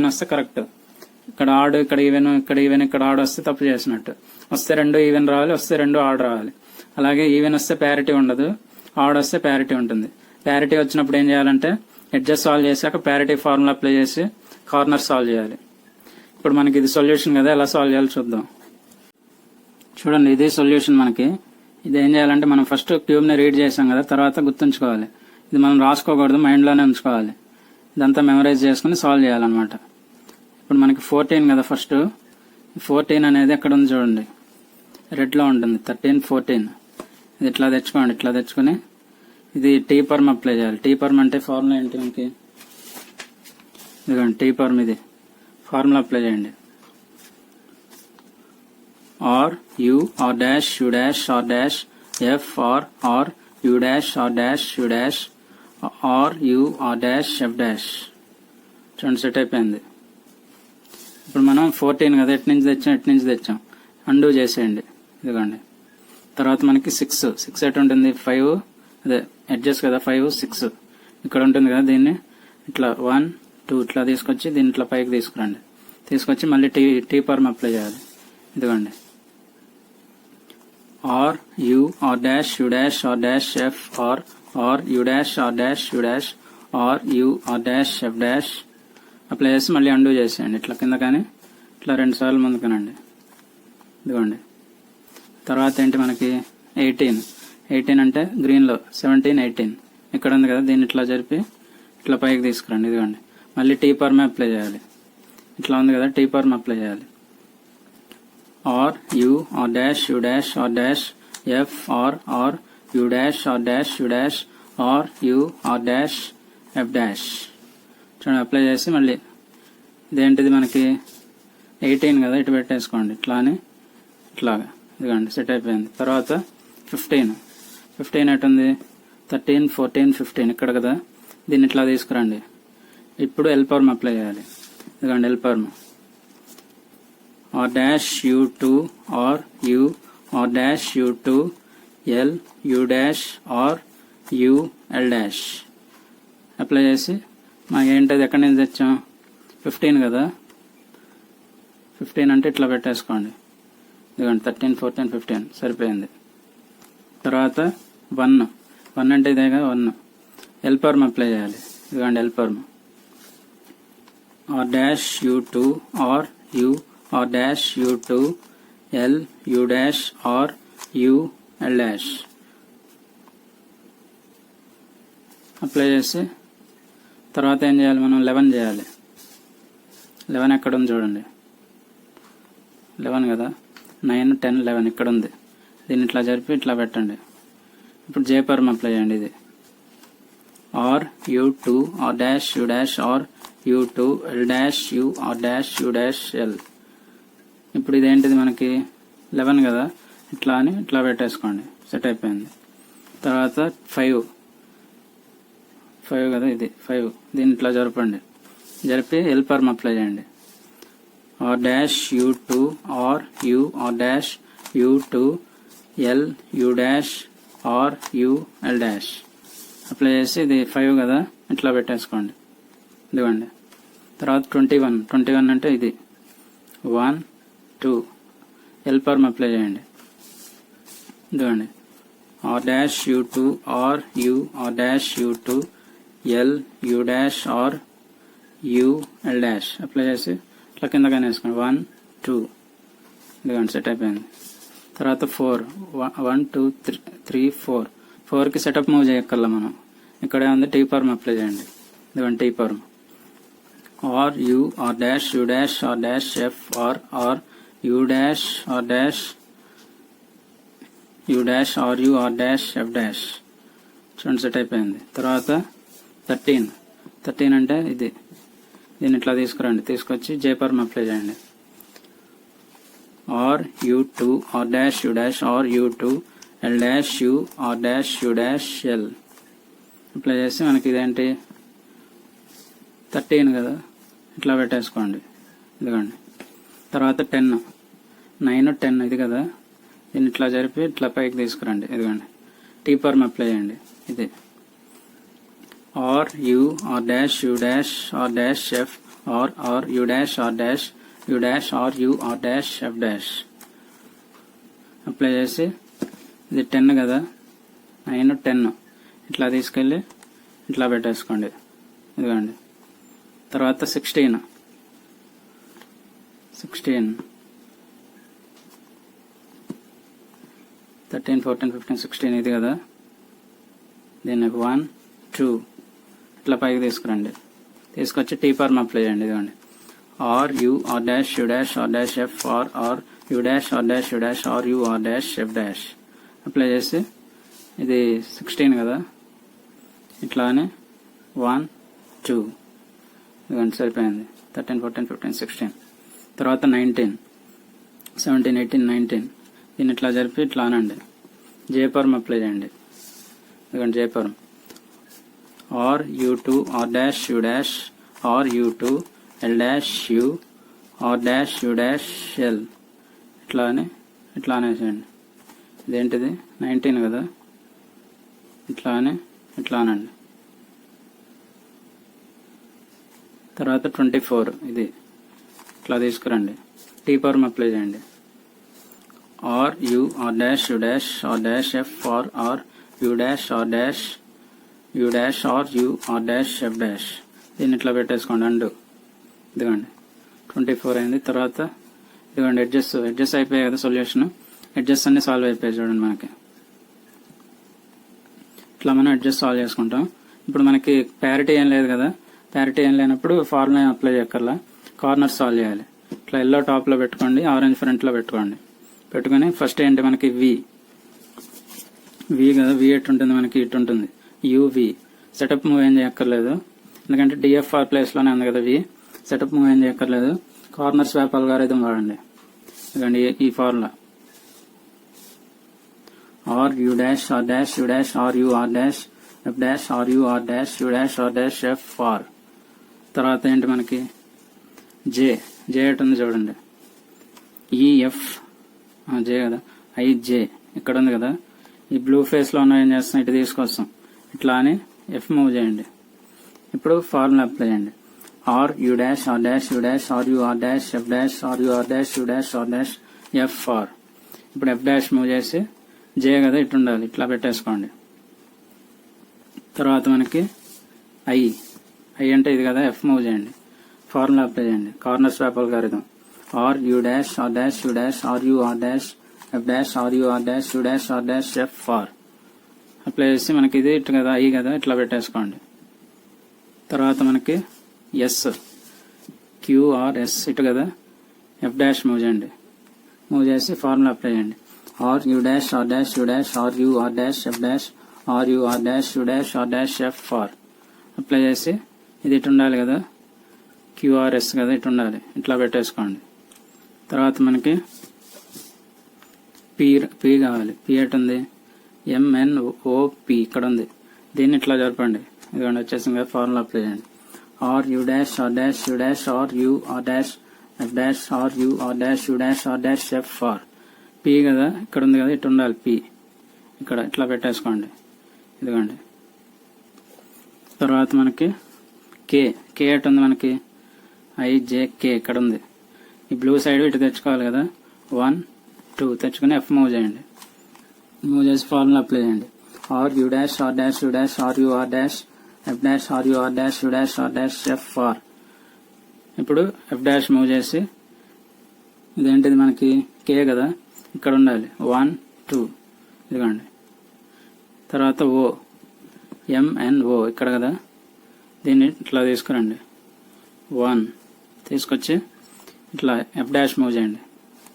వస్తే కరెక్ట్. ఇక్కడ ఆడ్, ఇక్కడ ఈవెన్, ఇక్కడ ఈవెన్, ఇక్కడ ఆడ్ వస్తే తప్పు చేసినట్టు. వస్తే రెండు ఈవెన్ రావాలి, వస్తే రెండు ఆడ్ రావాలి. అలాగే ఈవెన్ వస్తే ప్యారిటీ ఉండదు, ఆడ్ వస్తే ప్యారిటీ ఉంటుంది. ప్యారిటీ వచ్చినప్పుడు ఏం చేయాలంటే ఎడ్జెస్ సాల్వ్ చేశాక ప్యారిటీ ఫార్ములా అప్లై చేసి కార్నర్ సాల్వ్ చేయాలి. ఇప్పుడు మనకి ఇది సొల్యూషన్ కదా, ఎలా సాల్వ్ చేయాలో చూద్దాం. చూడండి ఇదే సొల్యూషన్ మనకి. ఇది ఏం చేయాలంటే మనం ఫస్ట్ క్యూబ్ ని రీడ్ చేసాం కదా, తర్వాత గుర్తుంచుకోవాలి. ఇది మనం రాసుకోకూడదు, మైండ్ లోనే ఉంచుకోవాలి. ఇదంతా మెమరైజ్ చేసుకుని సాల్వ్ చేయాలన్నమాట. ఇప్పుడు మనకి 14 కదా, ఫస్ట్ 14 అనేది ఎక్కడ ఉంది చూడండి, రెడ్ లో ఉంటుంది. 13 14 ఇది ఇట్లా తెచ్చుకోండి. ఇట్లా తెచ్చుకుని ఇది టీ పర్మ్ అప్లై చేయాలి. టీ పర్మ్ అంటే ఫార్ములా ఏంటి మనకి, ఇదిగోండి టీ పర్మ్, ఇది ఫార్ములా అప్లై చేయండి. R U R dash U dash R dash F R U dash R dash U dash R U R dash F dash. చూడండి సెట్ అయిపోయింది. ఇప్పుడు మనం 14 కదా, ఎటు నుంచి తెచ్చాం అండూ చేసేయండి. ఇదిగోండి. తర్వాత మనకి 6 ఎటు ఉంటుంది, 5 అదే ఎడ్జెస్ కదా, 5 6 ఇక్కడ ఉంటుంది కదా. దీన్ని ఇట్లా 1 2 ఇట్లా తీసుకొచ్చి దీని ఇట్లా పైకి తీసుకురండి. తీసుకొచ్చి మళ్ళీ టీ పర్మ్ అప్లై చేయాలి. ఇదిగోండి R U R dash U dash R dash F R U dash R dash U dash R U R dash F dash apply చేసి మళ్ళీ అండూ చేసేయండి. ఇట్లా కింద కానీ ఇట్లా 2 సార్లు ముందుకనండి. ఇదిగోండి తర్వాత ఏంటి మనకి 18 అంటే గ్రీన్లో 17 18 ఇక్కడ ఉంది కదా, దీన్ని ఇట్లా జరిపి ఇట్లా పైకి తీసుకురండి. ఇదిగోండి మళ్ళీ టీ పర్మ్ అప్లై చేయాలి. ఇట్లా ఉంది కదా, టీ పర్మ్ అప్లై చేయాలి. R U R dash U dash R dash F R U dash R dash U dash R U R dash F dash చూడండి అప్లై చేసి మళ్ళీ ఇదేంటిది మనకి 18 కదా, ఇటు పెట్టేసుకోండి. ఇట్లా అని ఇట్లాగా ఇదిగోండి సెట్ అయిపోయింది. తర్వాత 15 ఎటుంది 13 14 15 ఇక్కడ కదా, దీన్ని ఇట్లా తీసుకురండి. ఇప్పుడు ఎల్ పర్మ్ అప్లై చేయాలి. ఇదిగోండి L perm R dash U two R U R dash U two L U dash R U L dash apply చేసి మాకు ఏంటది ఎక్కడి నుంచి తెచ్చాం 15 కదా, 15 అంటే ఇట్లా పెట్టేసుకోండి. ఇదిగోండి 13 14 15 సరిపోయింది. తర్వాత 1 అంటే ఇదే కదా 1 ఎల్ పర్మ్ అప్లై చేయాలి. ఇదిగోండి L perm R dash U two R U R dash U two L U dash R U L dash apply చేసి తర్వాత ఏం చేయాలి, మనం 11 చేయాలి. 11 ఎక్కడ ఉంది చూడండి, 11 కదా, 9 10 11 ఇక్కడ ఉంది. దీన్ని ఇట్లా జరిపి ఇట్లా పెట్టండి. ఇప్పుడు జే పర్మ్ అప్లై చేయండి. ఇది R U two R dash U dash R U two L dash U R dash U dash L. ఇప్పుడు ఇదేంటిది మనకి 11 కదా, ఇట్లా అని ఇట్లా పెట్టేసుకోండి. సెట్ అయిపోయింది. తర్వాత 5 కదా, ఇది 5 దీన్ని ఇట్లా జరపండి. జరిపి ఎల్ పర్మ్ అప్లై చేయండి. R dash U two R U R dash U two L U dash R U L dash apply చేసి ఇది 5 కదా, ఇట్లా పెట్టేసుకోండి. ఇదిగోండి తర్వాత 21 అంటే ఇది 1 2 ఎల్ పర్మ్ అప్లై చేయండి. ఇదిగోండి R dash U two R U R dash U two L U dash R U L dash apply చేసి ఇట్లా కిందగానే వేసుకోండి. 1 2 ఇదిగోండి సెట్ అయిపోయింది. తర్వాత 4 1 2 3 4కి సెటప్ మూవ్ చేయక్కర్లా మనం. ఇక్కడే ఉంది టీ పర్మ్ అప్లై చేయండి. ఇదిగోండి T perm R U R dash U dash R dash F R U dash R dash U dash R U R dash F dash చూడండి సెట్ అయిపోయింది. తర్వాత 13 అంటే ఇది, దీన్ని ఇట్లా తీసుకురండి. తీసుకొచ్చి జే పర్మ్ అప్లై చేయండి. R U two R dash U dash R U two L dash U R dash U dash L apply చేసి మనకి ఇదేంటి 13 కదా, ఇట్లా పెట్టేసుకోండి. ఇదిగోండి తర్వాత 10 9 10 ఇది కదా, దీన్ని ఇట్లా జరిపి ఇట్లా పైకి తీసుకురండి. ఇదిగోండి టీ పర్మ్ అప్లై చేయండి. ఇది R U R dash U dash R dash F R U dash R dash U dash R U R dash F dash apply చేసి ఇది 10 కదా, 9 10 ఇట్లా తీసుకెళ్ళి ఇట్లా పెట్టేసుకోండి. ఇదిగోండి తర్వాత 16 13 14 15 16 ఇది కదా, దీన్ని 1 2 ఇట్లా పైకి తీసుకురండి. తీసుకొచ్చి టీ పర్మ్ అప్లై చేయండి. ఇదిగోండి R U R dash U dash R dash F R U dash R dash U dash R U R dash F dash apply చేసి ఇది 16 కదా, ఇట్లా అని 1 2 ఇదిగోండి సరిపోయింది. 13 14 15 16 తర్వాత 19 17 18 19 దీన్ని ఇట్లా జరిపి ఇట్లా అనండి. జే పర్మ్ అప్లై చేయండి. ఇదిగోండి J perm R U two R dash U dash R U two L dash U R dash U dash L ఇట్లా అనేసేయండి. ఇదేంటిది 19 కదా, ఇట్లా అనండి. తర్వాత 24 ఇది ఇట్లా తీసుకురండి. టీ పవర్ అప్లై చేయండి. R U R dash U dash R dash F R R U dash R dash U dash R U R dash F dash. దీన్ని ఇట్లా పెట్టేసుకోండి. అండు ఇదిగోండి 24 అయింది. తర్వాత ఇదిగోండి ఎడ్జెస్ అయిపోయాయి కదా సొల్యూషన్. ఎడ్జెస్ అన్ని సాల్వ్ అయిపోయాయి చూడండి మనకి. ఇట్లా మనం ఎడ్జెస్ సాల్వ్ చేసుకుంటాం. ఇప్పుడు మనకి ప్యారిటీ ఏం లేదు కదా. ప్యారిటీ ఏం లేనప్పుడు ఫార్ములా అప్లై చేయక్కర్లా. కార్నర్ సాల్వ్ చేయాలి. ఇట్లా ఎల్లో టాప్ లో పెట్టుకోండి, ఆరెంజ్ ఫ్రంట్ లో పెట్టుకోండి. పెట్టుకుని ఫస్ట్ ఏంటి మనకి వి కదా. వి ఎటు ఉంటుంది మనకి, ఇటు ఉంటుంది. యువి సెటప్ మూవ్ ఏం చేయక్కర్లేదు, ఎందుకంటే డిఎఫ్ఆర్ ప్లేస్ లోనే ఉంది కదా. వి సెటప్ మూవ్ ఏం చేయక్కర్లేదు. కార్నర్ స్వాప్ అల్గారిథం వాడండి. ఎందుకంటే ఈ formula R U dash R dash U dash R U R dash F dash R U R dash U dash R dash F R. తర్వాత ఏంటి మనకి జే ఎటు ఉంది చూడండి. ఈఎఫ్ జే కదా. ఐజే ఇక్కడ ఉంది కదా. ఈ బ్లూ ఫేస్ లో ఉన్న ఏం చేస్తాం, ఇటు తీసుకొస్తాం. ఇట్లా అని ఎఫ్ మూవ్ చేయండి. ఇప్పుడు ఫార్ములా అప్లై చేయండి. R U dash R dash U dash R U R dash F dash R U R dash U dash R dash F R. ఇప్పుడు ఎఫ్ డాష్ మూవ్ చేసి జే కదా ఇటు ఉండాలి, ఇట్లా పెట్టేసుకోండి. తర్వాత మనకి ఐ అంటే ఇది కదా. ఎఫ్ మూవ్ చేయండి. ఫార్ములా అప్లై చేయండి. Corner swap algorithm R U dash R dash U dash R U R dash F dash R U R dash U dash R dash F R. Apply చేసి మనకి ఇది ఇటు కదా, ఐ కదా, ఇట్లా పెట్టేసుకోండి. తర్వాత మనకి ఎస్ క్యూఆర్ఎస్ ఇటు కదా. ఎఫ్ డాష్ మూవ్ చేయండి. మూవ్ చేసి ఫార్ములా అప్లై చేయండి. R U dash R dash U dash R U R dash F dash R U R dash U dash R dash F R. Apply చేసి ఇది ఇటు ఉండాలి కదా. క్యూఆర్ఎస్ కదా, ఇటు ఉండాలి, ఇట్లా పెట్టేసుకోండి. తర్వాత మనకి పి కావాలి. పి ఎటు ఉంది, ఎంఎన్ఓపి ఇక్కడ ఉంది. దీన్ని ఇట్లా జరపండి. ఇదిగోండి వచ్చేసింది కదా. ఫార్ములా అప్లై చేయండి. R U dash R dash U dash R U R dash F dash R U R dash U dash R dash F R. P కదా, ఇక్కడ ఉంది కదా, ఇటు ఉండాలి. పి ఇక్కడ ఇట్లా పెట్టేసుకోండి. ఇదిగోండి. తర్వాత మనకి కే ఎటు ఉంది మనకి, ఐజేకే ఇక్కడ ఉంది. ఈ బ్లూ సైడ్ ఇటు తెచ్చుకోవాలి కదా. 1 2 తెచ్చుకుని ఎఫ్ మూవ్ చేయండి. మూవ్ చేసి ఫార్ములా అప్లై చేయండి. R U dash R dash U dash R U R dash F dash R U R dash U dash R dash F R. ఇప్పుడు ఎఫ్ డాష్ మూవ్ చేసి ఇదేంటిది మనకి కే కదా, ఇక్కడ ఉండాలి. 1 2 ఇదిగోండి. తర్వాత ఎంఎన్ఓ ఇక్కడ కదా. దీన్ని ఇట్లా తీసుకురండి. 1 తీసుకొచ్చి ఇట్లా ఎఫ్ డాష్ మూవ్ చేయండి.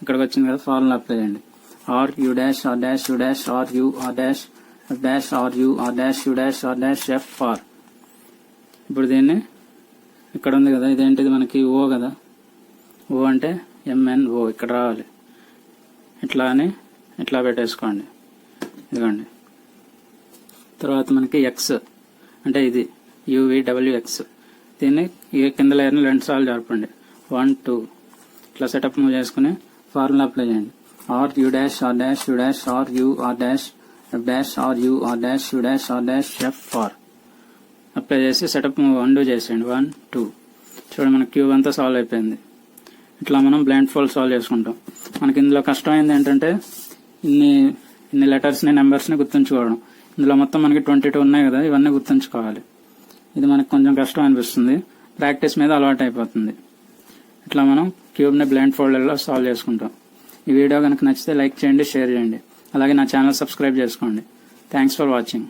ఇక్కడికి వచ్చింది కదా. ఫార్ములా అప్లై చేయండి. R U dash R dash U dash R U R dash F dash R U R dash U dash R dash F R. ఇప్పుడు దీన్ని ఇక్కడ ఉంది కదా. ఇదేంటిది మనకి ఓ కదా. ఓ అంటే ఎంఎన్ఓ ఇక్కడ రావాలి. ఇట్లా అని ఇట్లా పెట్టేసుకోండి. ఇదిగోండి. తర్వాత మనకి ఎక్స్ అంటే ఇది యువిడబ్ల్యూఎక్స్. దీన్ని ఈ కింద లేయర్ని 2 సార్లు జరపండి. 1 2 ఇట్లా సెటప్ మూవ్ చేసుకుని ఫార్ములా అప్లై చేయండి. R U dash R dash U dash R U R dash F dash R U R dash U dash R dash F R. Apply చేసి సెటప్ మూవ్ అండూ చేసేయండి. 1 2 చూడండి మన క్యూబ్ అంతా సాల్వ్ అయిపోయింది. ఇట్లా మనం బ్లైండ్ ఫోల్డ్ సాల్వ్ చేసుకుంటాం. మనకి ఇందులో కష్టమైంది ఏంటంటే ఇన్ని లెటర్స్ని నెంబర్స్ని గుర్తుంచుకోవడం. ఇందులో మొత్తం మనకి 22 ఉన్నాయి కదా. ఇవన్నీ గుర్తుంచుకోవాలి. ఇది మనకు కొంచెం కష్టం అనిపిస్తుంది. ప్రాక్టీస్ మీద అలవాటు అయిపోతుంది. ఇట్లా మనం క్యూబ్ని బ్లైండ్ ఫోల్డర్లో సాల్వ్ చేసుకుంటాం. ఈ వీడియో కనుక నచ్చితే లైక్ చేయండి, షేర్ చేయండి. అలాగే నా ఛానల్ సబ్స్క్రైబ్ చేసుకోండి. Thanks for watching.